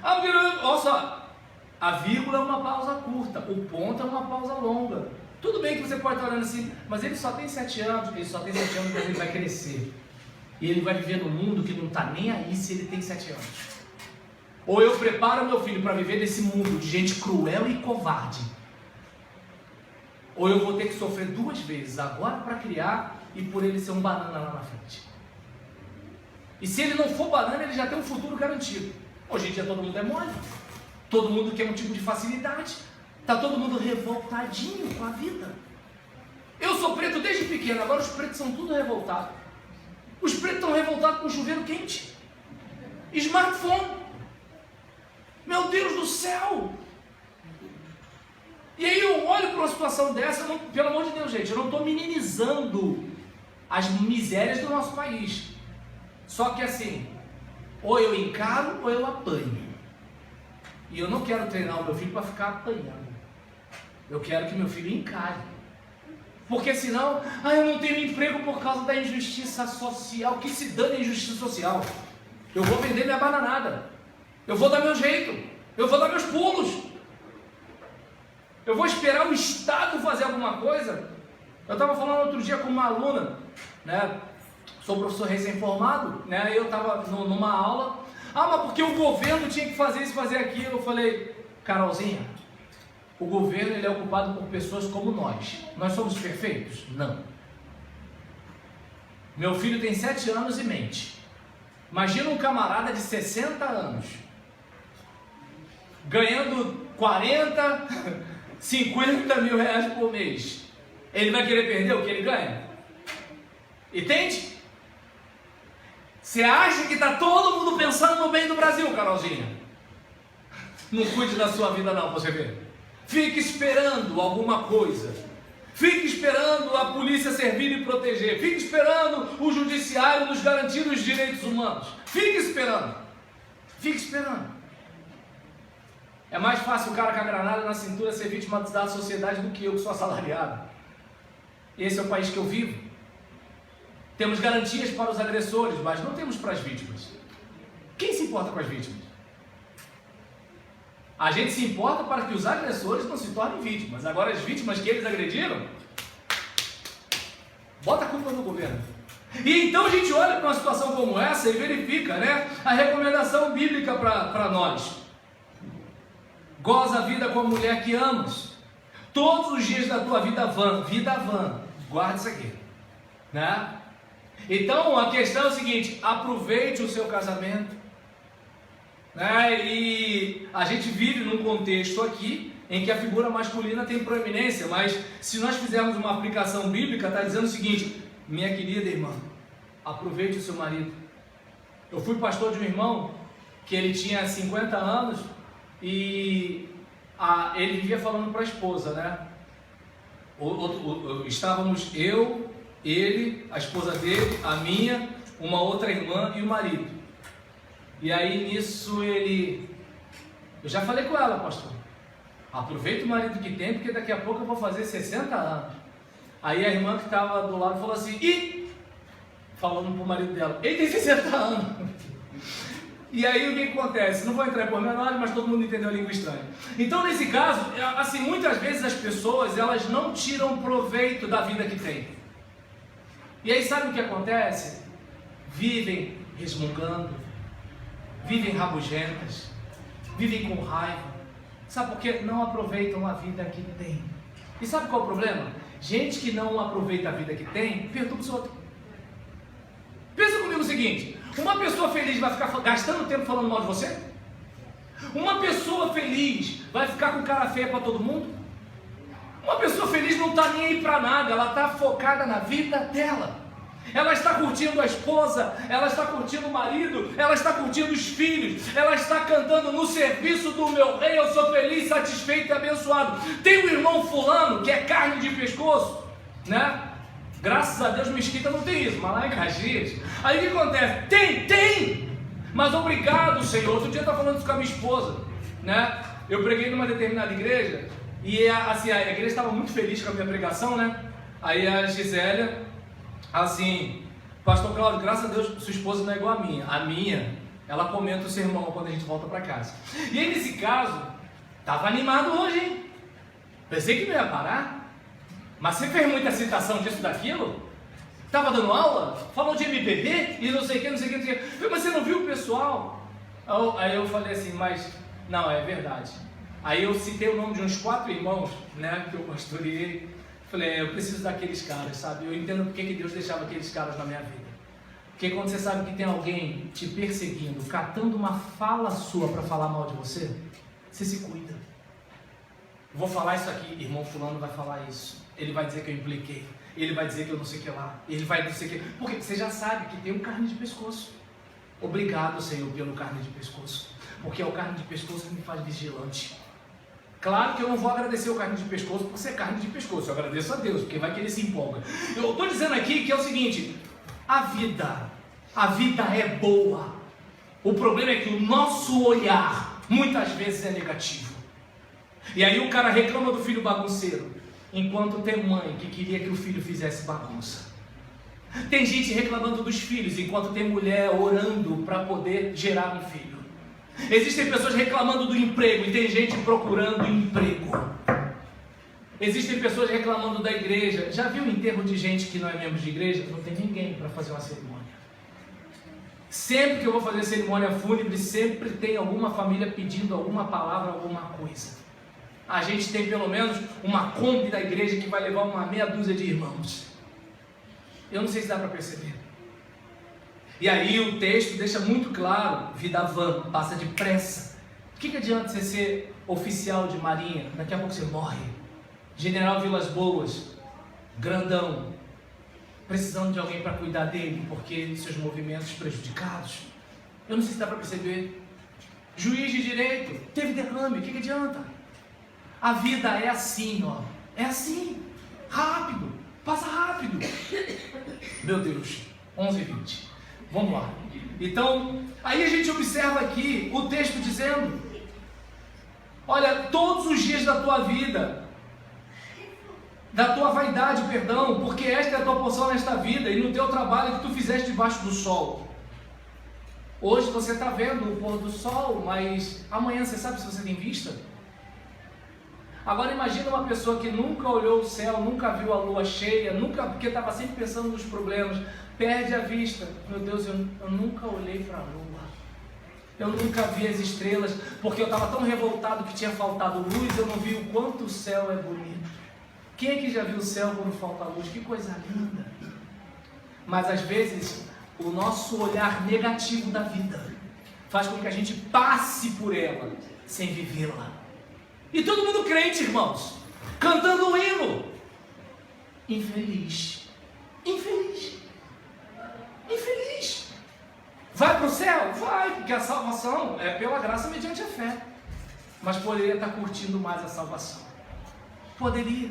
Olha só, a vírgula é uma pausa curta, o ponto é uma pausa longa. Tudo bem que você pode estar olhando assim, mas ele só tem 7 anos, mas ele vai crescer. E ele vai viver num mundo que não está nem aí se ele tem 7 anos. Ou eu preparo meu filho para viver nesse mundo de gente cruel e covarde, ou eu vou ter que sofrer 2 vezes, agora para criar e por ele ser um banana lá na frente. E se ele não for banana, ele já tem um futuro garantido. Hoje em dia todo mundo é mole, todo mundo quer um tipo de facilidade, está todo mundo revoltadinho com a vida. Eu sou preto desde pequeno, agora os pretos são tudo revoltados. Os pretos estão revoltados com chuveiro quente, smartphone. Meu Deus do céu! E aí eu olho para uma situação dessa, pelo amor de Deus, gente, eu não estou minimizando as misérias do nosso país. Só que assim, ou eu encaro ou eu apanho. E eu não quero treinar o meu filho para ficar apanhando. Eu quero que meu filho encare. Porque senão, eu não tenho emprego por causa da injustiça social. Que se dane a injustiça social. Eu vou vender minha bananada. Eu vou dar meu jeito. Eu vou dar meus pulos. Eu vou esperar o Estado fazer alguma coisa. Eu estava falando outro dia com uma aluna, né? Sou professor recém-formado, né? Eu estava numa aula. Mas porque o governo tinha que fazer isso, fazer aquilo. Eu falei: Carolzinha, o governo ele é ocupado por pessoas como nós. Nós somos perfeitos? Não. Meu filho tem 7 anos e mente. Imagina um camarada de 60 anos ganhando 40, 50 mil reais por mês. Ele vai querer perder o que ele ganha? Entende? Você acha que está todo mundo pensando no bem do Brasil, Carolzinha? Não cuide da sua vida não, você vê. Fique esperando alguma coisa. Fique esperando a polícia servir e proteger. Fique esperando o judiciário nos garantir os direitos humanos. Fique esperando. Fique esperando. É mais fácil o cara com a granada na cintura ser vítima da sociedade do que eu que sou assalariado. Esse é o país que eu vivo. Temos garantias para os agressores, mas não temos para as vítimas. Quem se importa com as vítimas? A gente se importa para que os agressores não se tornem vítimas. Agora as vítimas que eles agrediram, Bota a culpa no governo. E então a gente olha para uma situação como essa e verifica, né, a recomendação bíblica para nós. Goza a vida com a mulher que amas. Todos os dias da tua vida vã. Guarda isso aqui, né? Então a questão é o seguinte: aproveite o seu casamento, né? E a gente vive num contexto aqui em que a figura masculina tem proeminência, mas se nós fizermos uma aplicação bíblica, está dizendo o seguinte: minha querida irmã, aproveite o seu marido. Eu fui pastor de um irmão que ele tinha 50 anos e ele vivia falando para a esposa, né? Estávamos eu, ele, a esposa dele, a minha, uma outra irmã e o marido. E aí nisso eu já falei com ela, pastor, aproveita o marido que tem, porque daqui a pouco eu vou fazer 60 anos. Aí a irmã que estava do lado falou assim, falando para o marido dela, ele tem 60 anos. E aí o que acontece? Não vou entrar em pormenores, mas todo mundo entendeu a língua estranha. Então nesse caso, assim, muitas vezes as pessoas, elas não tiram proveito da vida que têm. E aí sabe o que acontece? Vivem resmungando, vivem rabugentas, vivem com raiva. Sabe por quê? Não aproveitam a vida que têm. E sabe qual é o problema? Gente que não aproveita a vida que tem, perturba os outros. Pensa comigo o seguinte: uma pessoa feliz vai ficar gastando tempo falando mal de você? Uma pessoa feliz vai ficar com cara feia para todo mundo? Uma pessoa feliz não está nem aí para nada, ela está focada na vida dela. Ela está curtindo a esposa, ela está curtindo o marido, ela está curtindo os filhos, ela está cantando no serviço do meu rei, eu sou feliz, satisfeito e abençoado. Tem um irmão fulano que é carne de pescoço, né? Graças a Deus Mesquita não tem isso, mas lá em Caxias, aí o que acontece? Tem! Mas obrigado, Senhor. Outro dia eu estava falando isso com a minha esposa, né? Eu preguei numa determinada igreja e assim, a igreja estava muito feliz com a minha pregação, né? Aí a Gisélia, assim, pastor Cláudio, graças a Deus sua esposa não é igual a minha. A minha, ela comenta o sermão quando a gente volta para casa. E aí nesse caso, estava animado hoje, hein? Pensei que não ia parar. Mas você fez muita citação disso, daquilo? Estava dando aula? Falou de MPB e não sei o que, não sei o que. Mas você não viu o pessoal? Aí eu falei assim, mas não, é verdade. Aí eu citei o nome de uns 4 irmãos, né, que eu pastoreei. Falei, eu preciso daqueles caras, sabe? Eu entendo porque que Deus deixava aqueles caras na minha vida. Porque quando você sabe que tem alguém te perseguindo, catando uma fala sua para falar mal de você, você se cuida. Vou falar isso aqui, irmão fulano vai falar isso. Ele vai dizer que eu impliquei. Ele vai dizer que eu não sei o que lá. Ele vai dizer que... Porque você já sabe que tem um carne de pescoço. Obrigado, Senhor, pelo carne de pescoço. Porque é o carne de pescoço que me faz vigilante. Claro que eu não vou agradecer o carne de pescoço por ser carne de pescoço. Eu agradeço a Deus, porque vai que ele se empolga. Eu estou dizendo aqui que é o seguinte: a vida é boa. O problema é que o nosso olhar muitas vezes é negativo. E aí o cara reclama do filho bagunceiro, enquanto tem mãe que queria que o filho fizesse bagunça. Tem gente reclamando dos filhos, enquanto tem mulher orando para poder gerar um filho. Existem pessoas reclamando do emprego e tem gente procurando emprego. Existem pessoas reclamando da igreja. Já viu o enterro de gente que não é membro de igreja? Não tem ninguém para fazer uma cerimônia. Sempre que eu vou fazer cerimônia fúnebre, sempre tem alguma família pedindo alguma palavra, alguma coisa. A gente tem pelo menos uma Kombi da igreja que vai levar uma meia dúzia de irmãos. Eu não sei se dá para perceber. E aí o texto deixa muito claro: vida vã, passa depressa. O que adianta você ser oficial de marinha? Daqui a pouco você morre. General Vilas Boas, grandão, precisando de alguém para cuidar dele, porque seus movimentos prejudicados. Eu não sei se dá para perceber. Juiz de direito, teve derrame, o que adianta? A vida é assim, ó. É assim, rápido, passa rápido. Meu Deus, 11h20. Vamos lá. Então, aí a gente observa aqui o texto dizendo: olha, todos os dias da tua vida, da tua vaidade, perdão, porque esta é a tua porção nesta vida e no teu trabalho que tu fizeste debaixo do sol. Hoje você está vendo o pôr do sol, mas amanhã você sabe se você tem vista? Agora imagina uma pessoa que nunca olhou o céu, nunca viu a lua cheia, porque estava sempre pensando nos problemas, perde a vista. Meu Deus, eu nunca olhei para a lua, eu nunca vi as estrelas, porque eu estava tão revoltado que tinha faltado luz, eu não vi o quanto o céu é bonito. Quem é que já viu o céu quando falta luz? Que coisa linda! Mas às vezes o nosso olhar negativo da vida faz com que a gente passe por ela sem vivê-la. E todo mundo crente, irmãos, cantando um hino. Infeliz, infeliz, infeliz. Vai para o céu? Vai, porque a salvação é pela graça mediante a fé. Mas poderia estar curtindo mais a salvação. Poderia.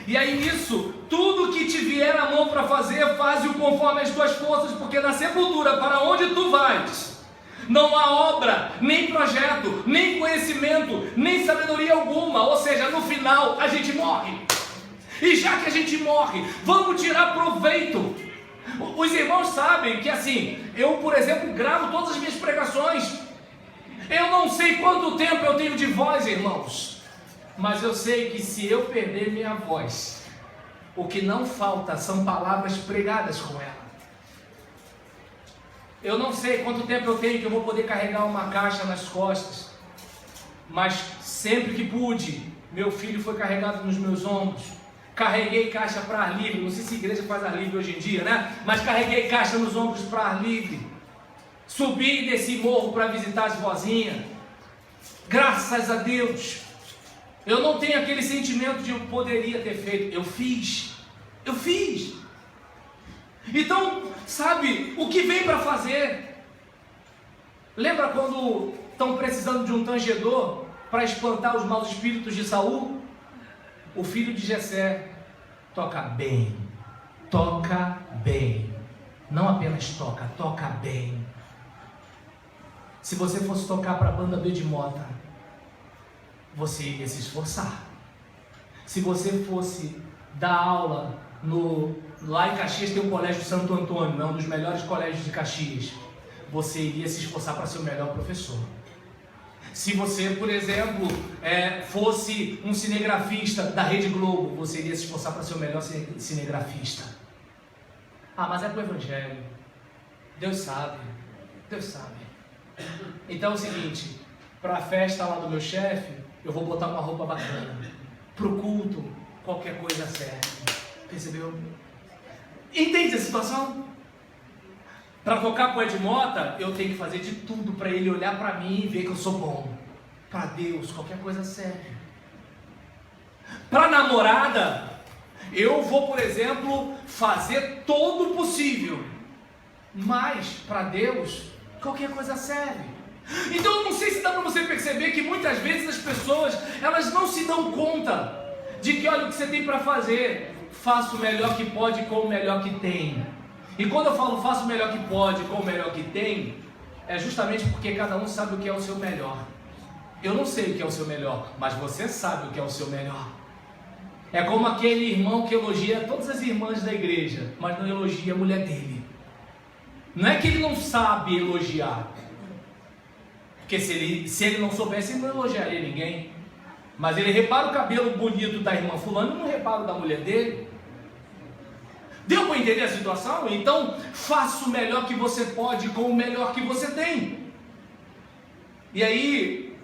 E aí nisso, tudo que te vier a mão para fazer, faze-o conforme as tuas forças, porque na sepultura, para onde tu vais, não há obra, nem projeto, nem conhecimento, nem sabedoria alguma. Ou seja, no final a gente morre. E já que a gente morre, vamos tirar proveito. Os irmãos sabem que assim, eu, por exemplo, gravo todas as minhas pregações. Eu não sei quanto tempo eu tenho de voz, irmãos, mas eu sei que se eu perder minha voz, o que não falta são palavras pregadas com ela. Eu não sei quanto tempo eu tenho que eu vou poder carregar uma caixa nas costas, mas sempre que pude, meu filho foi carregado nos meus ombros. Carreguei caixa para ar livre, não sei se a igreja faz ar livre hoje em dia, né? Mas carreguei caixa nos ombros para ar livre. Subi e desci morro para visitar as vozinhas. Graças a Deus. Eu não tenho aquele sentimento de eu poderia ter feito. Eu fiz. Então, sabe, o que vem para fazer? Lembra quando estão precisando de um tangedor para espantar os maus espíritos de Saul? O filho de Jessé toca bem. Não apenas toca bem. Se você fosse tocar para a banda do Edmota, você iria se esforçar. Se você fosse dar aula lá em Caxias, tem o Colégio Santo Antônio, é um dos melhores colégios de Caxias, você iria se esforçar para ser o melhor professor. Se você, por exemplo, fosse um cinegrafista da Rede Globo, você iria se esforçar para ser o melhor cinegrafista. Ah, mas é para o Evangelho. Deus sabe. Então é o seguinte, para a festa lá do meu chefe, eu vou botar uma roupa bacana. Para o culto, qualquer coisa serve. Percebeu? Entende a situação? Para tocar com o Edmota, eu tenho que fazer de tudo para ele olhar para mim e ver que eu sou bom. Para Deus, qualquer coisa serve. Para namorada, eu vou, por exemplo, fazer todo o possível. Mas para Deus, qualquer coisa serve. Então eu não sei se dá para você perceber que muitas vezes as pessoas, elas não se dão conta de que olha o que você tem para fazer. Faça o melhor que pode com o melhor que tem. E quando eu falo faça o melhor que pode com o melhor que tem, é justamente porque cada um sabe o que é o seu melhor. Eu não sei o que é o seu melhor, mas você sabe o que é o seu melhor. É como aquele irmão que elogia todas as irmãs da igreja, mas não elogia a mulher dele. Não é que ele não sabe elogiar, porque se ele não soubesse, ele não elogiaria ninguém. Mas ele repara o cabelo bonito da irmã fulana e não repara o da mulher dele. Deu para entender a situação? Então, faça o melhor que você pode com o melhor que você tem. E aí,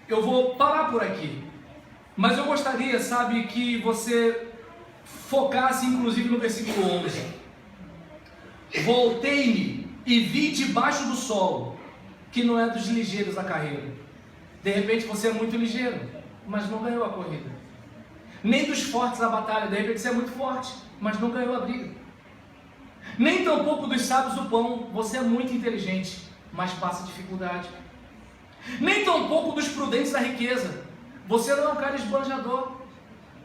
eu vou parar por aqui. Mas eu gostaria, sabe, que você focasse inclusive no versículo 11. Voltei-me e vi debaixo do sol, que não é dos ligeiros a carreira. De repente você é muito ligeiro, mas não ganhou a corrida. Nem dos fortes a batalha, de repente você é muito forte, mas não ganhou a briga. Nem tampouco dos sábios o pão, você é muito inteligente, mas passa dificuldade. Nem tampouco dos prudentes a riqueza, você não é um cara esbanjador,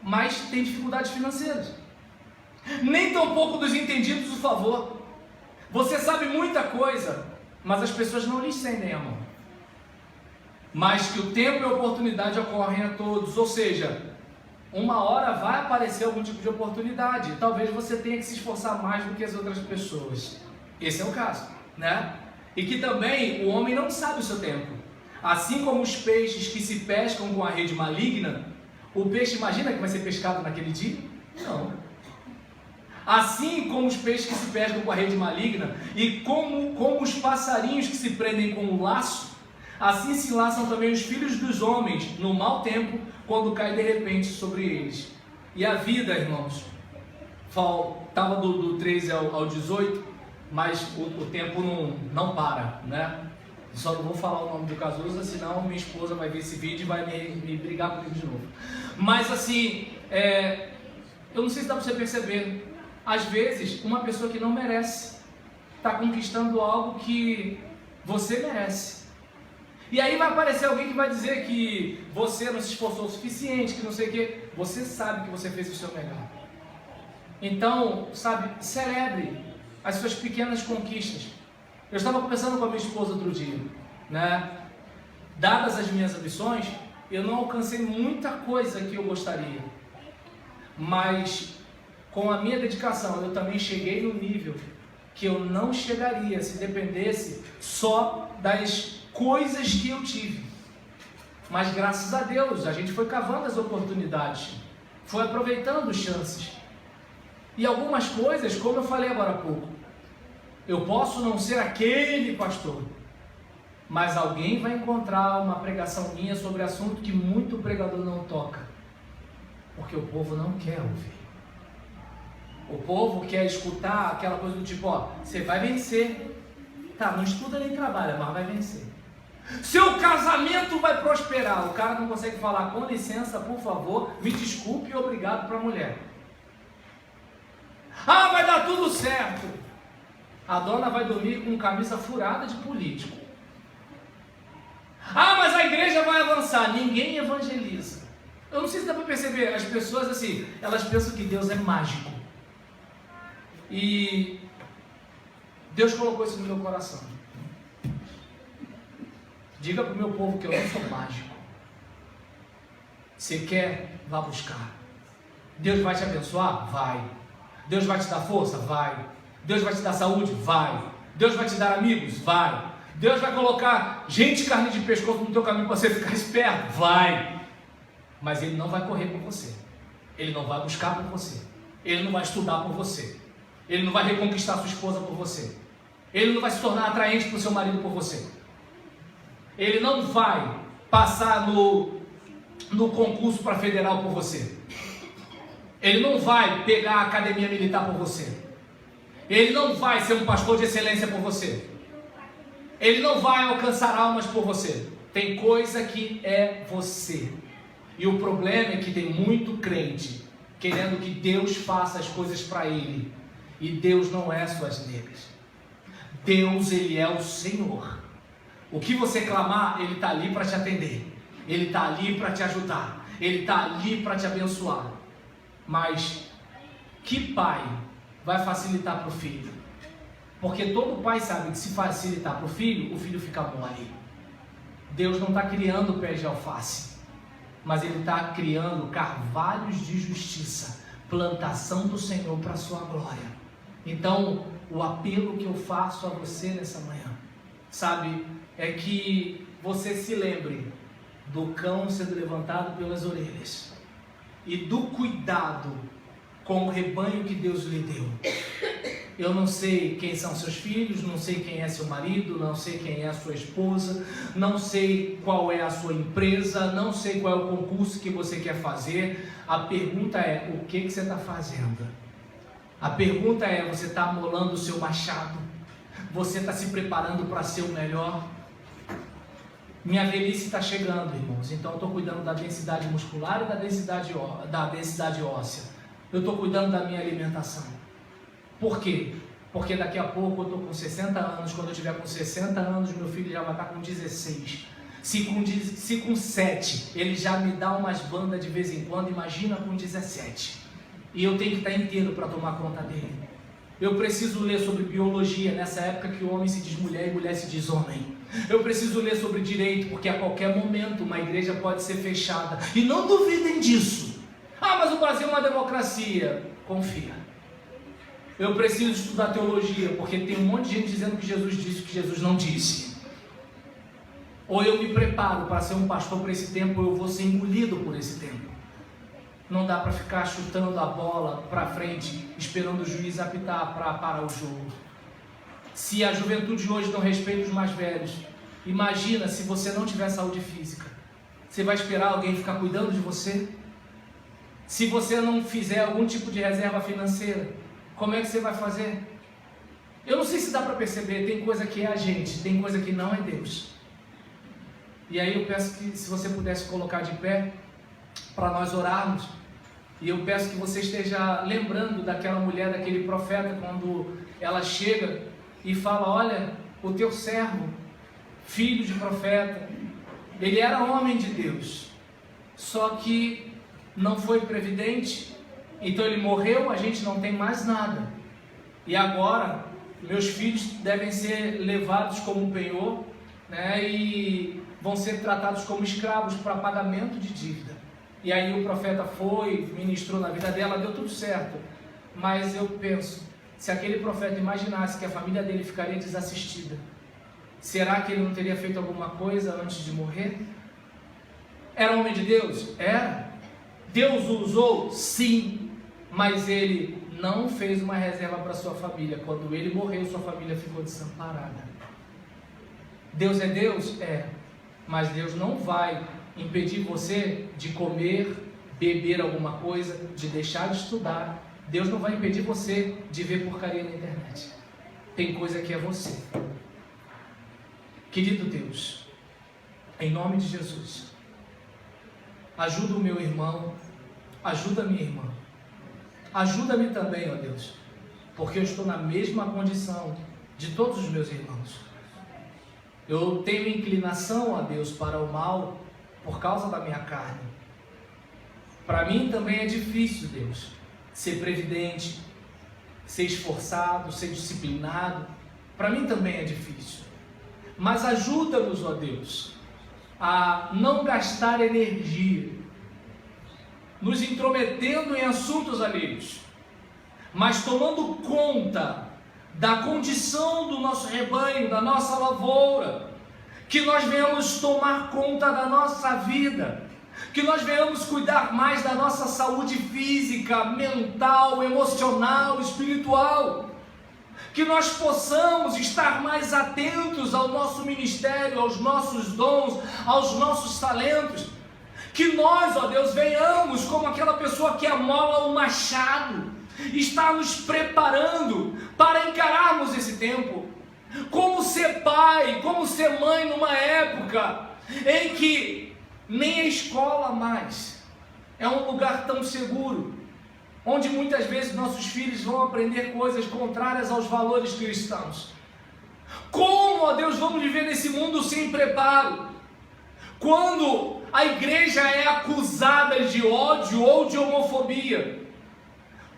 mas tem dificuldades financeiras. Nem tampouco dos entendidos o favor, você sabe muita coisa, mas as pessoas não lhe estendem a mão. Mas que o tempo e a oportunidade ocorrem a todos, ou seja, uma hora vai aparecer algum tipo de oportunidade, talvez você tenha que se esforçar mais do que as outras pessoas. Esse é o caso, né? E que também o homem não sabe o seu tempo. Assim como os peixes que se pescam com a rede maligna, o peixe imagina que vai ser pescado naquele dia? Não. Assim como os peixes que se pescam com a rede maligna, e como os passarinhos que se prendem com o laço, assim se laçam também os filhos dos homens no mau tempo, quando cai de repente sobre eles. E a vida, irmãos, estava do 13 ao 18, mas o tempo não para, né? Só não vou falar o nome do Cazuza, senão minha esposa vai ver esse vídeo e vai me brigar comigo de novo. Mas assim, eu não sei se dá para você perceber, às vezes uma pessoa que não merece está conquistando algo que você merece. E aí vai aparecer alguém que vai dizer que você não se esforçou o suficiente, que não sei o que. Você sabe que você fez o seu melhor. Então, sabe, celebre as suas pequenas conquistas. Eu estava conversando com a minha esposa outro dia, né? Dadas as minhas ambições, eu não alcancei muita coisa que eu gostaria, mas com a minha dedicação eu também cheguei no nível que eu não chegaria se dependesse só das coisas que eu tive. Mas graças a Deus a gente foi cavando as oportunidades, foi aproveitando chances, e algumas coisas, como eu falei agora há pouco, eu posso não ser aquele pastor, mas alguém vai encontrar uma pregação minha sobre assunto que muito pregador não toca, porque o povo não quer ouvir. O povo quer escutar aquela coisa do tipo, ó, você vai vencer. Tá, não estuda nem trabalha, mas vai vencer. Seu casamento vai prosperar. O cara não consegue falar, com licença, por favor, me desculpe e obrigado para a mulher. Ah, vai dar tudo certo. A dona vai dormir com camisa furada de político. Ah, mas a igreja vai avançar. Ninguém evangeliza. Eu não sei se dá para perceber, as pessoas assim, elas pensam que Deus é mágico. E Deus colocou isso no meu coração. Diga para o meu povo que eu não sou mágico. Você quer? Vá buscar. Deus vai te abençoar? Vai. Deus vai te dar força? Vai. Deus vai te dar saúde? Vai. Deus vai te dar amigos? Vai. Deus vai colocar gente carne de pescoço no teu caminho para você ficar esperto? Vai. Mas Ele não vai correr por você. Ele não vai buscar por você. Ele não vai estudar por você. Ele não vai reconquistar sua esposa por você. Ele não vai se tornar atraente para o seu marido por você. Ele não vai passar no concurso para federal por você. Ele não vai pegar a academia militar por você. Ele não vai ser um pastor de excelência por você. Ele não vai alcançar almas por você. Tem coisa que é você. E o problema é que tem muito crente querendo que Deus faça as coisas para ele. E Deus não é suas negras. Deus, Ele é o Senhor. O que você clamar, Ele está ali para te atender. Ele está ali para te ajudar. Ele está ali para te abençoar. Mas que pai vai facilitar para o filho? Porque todo pai sabe que se facilitar para o filho fica mole. Deus não está criando pés de alface, mas Ele está criando carvalhos de justiça, plantação do Senhor para a sua glória. Então, o apelo que eu faço a você nessa manhã, sabe, é que você se lembre do cão sendo levantado pelas orelhas e do cuidado com o rebanho que Deus lhe deu. Eu não sei quem são seus filhos, não sei quem é seu marido, não sei quem é a sua esposa, não sei qual é a sua empresa, não sei qual é o concurso que você quer fazer. A pergunta é, o que você está fazendo? A pergunta é, você está amolando o seu machado? Você está se preparando para ser o melhor? Minha velhice está chegando, irmãos, então eu estou cuidando da densidade muscular e da densidade óssea. Eu estou cuidando da minha alimentação. Por quê? Porque daqui a pouco eu estou com 60 anos, quando eu estiver com 60 anos, meu filho já vai estar com 16. Se com 7 ele já me dá umas bandas de vez em quando, imagina com 17. E eu tenho que estar inteiro para tomar conta dele. Eu preciso ler sobre biologia, nessa época que o homem se diz mulher e mulher se diz homem. Eu preciso ler sobre direito, porque a qualquer momento uma igreja pode ser fechada. E não duvidem disso. Ah, mas o Brasil é uma democracia. Confia. Eu preciso estudar teologia, porque tem um monte de gente dizendo que Jesus disse o que Jesus não disse. Ou eu me preparo para ser um pastor para esse tempo, ou eu vou ser engolido por esse tempo. Não dá para ficar chutando a bola para frente, esperando o juiz apitar para parar o jogo. Se a juventude hoje não respeita os mais velhos, imagina se você não tiver saúde física. Você vai esperar alguém ficar cuidando de você? Se você não fizer algum tipo de reserva financeira, como é que você vai fazer? Eu não sei se dá para perceber, tem coisa que é a gente, tem coisa que não é Deus. E aí eu peço que se você pudesse colocar de pé, para nós orarmos, e eu peço que você esteja lembrando daquela mulher, daquele profeta, quando ela chega e fala: olha, o teu servo, filho de profeta, ele era homem de Deus, só que não foi previdente, então ele morreu, a gente não tem mais nada, e agora meus filhos devem ser levados como penhor, né, e vão ser tratados como escravos para pagamento de dívida. E aí o profeta foi, ministrou na vida dela, deu tudo certo. Mas eu penso, se aquele profeta imaginasse que a família dele ficaria desassistida, será que ele não teria feito alguma coisa antes de morrer? Era homem de Deus? Era. Deus o usou? Sim. Mas ele não fez uma reserva para sua família. Quando ele morreu, sua família ficou desamparada. Deus é Deus? É. Mas Deus não vai impedir você de comer, beber alguma coisa, de deixar de estudar. Deus não vai impedir você de ver porcaria na internet. Tem coisa que é você. Querido Deus, em nome de Jesus, ajuda o meu irmão, ajuda a minha irmã, ajuda-me também, ó Deus, porque eu estou na mesma condição de todos os meus irmãos. Eu tenho inclinação, ó Deus, para o mal por causa da minha carne. Para mim também é difícil, Deus, ser previdente, ser esforçado, ser disciplinado. Para mim também é difícil. Mas ajuda-nos, ó Deus, a não gastar energia nos intrometendo em assuntos alheios, mas tomando conta da condição do nosso rebanho, da nossa lavoura, que nós venhamos tomar conta da nossa vida, que nós venhamos cuidar mais da nossa saúde física, mental, emocional, espiritual, que nós possamos estar mais atentos ao nosso ministério, aos nossos dons, aos nossos talentos, que nós, ó Deus, venhamos como aquela pessoa que amola o machado, está nos preparando para encararmos esse tempo. Como ser pai, como ser mãe numa época em que nem a escola mais é um lugar tão seguro, onde muitas vezes nossos filhos vão aprender coisas contrárias aos valores cristãos. Como, ó Deus, vamos viver nesse mundo sem preparo? Quando a igreja é acusada de ódio ou de homofobia,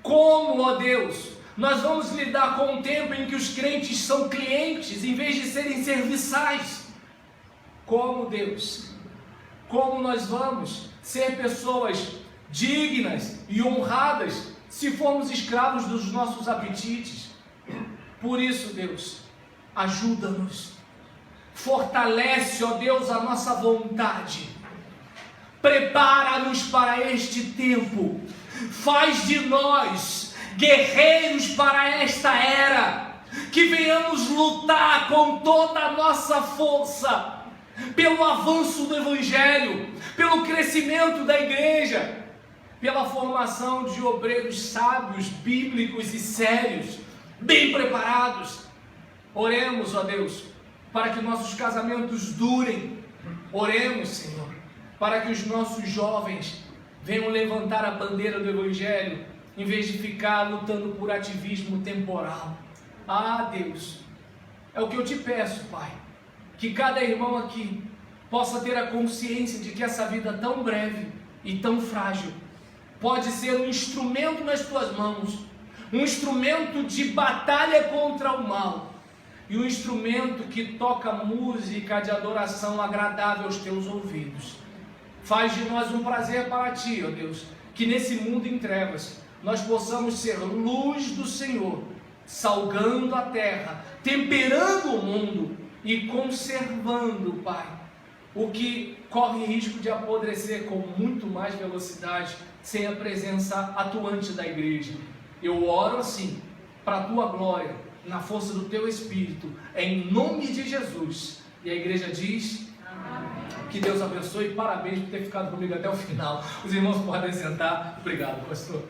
como, ó Deus, nós vamos lidar com um tempo em que os crentes são clientes em vez de serem serviçais? Como, Deus, como nós vamos ser pessoas dignas e honradas se formos escravos dos nossos apetites? Por isso, Deus, ajuda-nos, fortalece, ó Deus, a nossa vontade, prepara-nos para este tempo, faz de nós guerreiros para esta era, que venhamos lutar com toda a nossa força pelo avanço do Evangelho, pelo crescimento da igreja, pela formação de obreiros sábios, bíblicos e sérios, bem preparados. Oremos, ó Deus, para que nossos casamentos durem. Oremos, Senhor, para que os nossos jovens venham levantar a bandeira do Evangelho, em vez de ficar lutando por ativismo temporal. Ah, Deus, é o que eu te peço, Pai, que cada irmão aqui possa ter a consciência de que essa vida tão breve e tão frágil pode ser um instrumento nas tuas mãos, um instrumento de batalha contra o mal, e um instrumento que toca música de adoração agradável aos teus ouvidos. Faz de nós um prazer para ti, ó Deus, que nesse mundo em trevas nós possamos ser luz do Senhor, salgando a terra, temperando o mundo e conservando, Pai, o que corre risco de apodrecer com muito mais velocidade sem a presença atuante da igreja. Eu oro assim, para a tua glória, na força do teu Espírito, em nome de Jesus. E a igreja diz: amém. Que Deus abençoe, parabéns por ter ficado comigo até o final. Os irmãos podem sentar. Obrigado, pastor.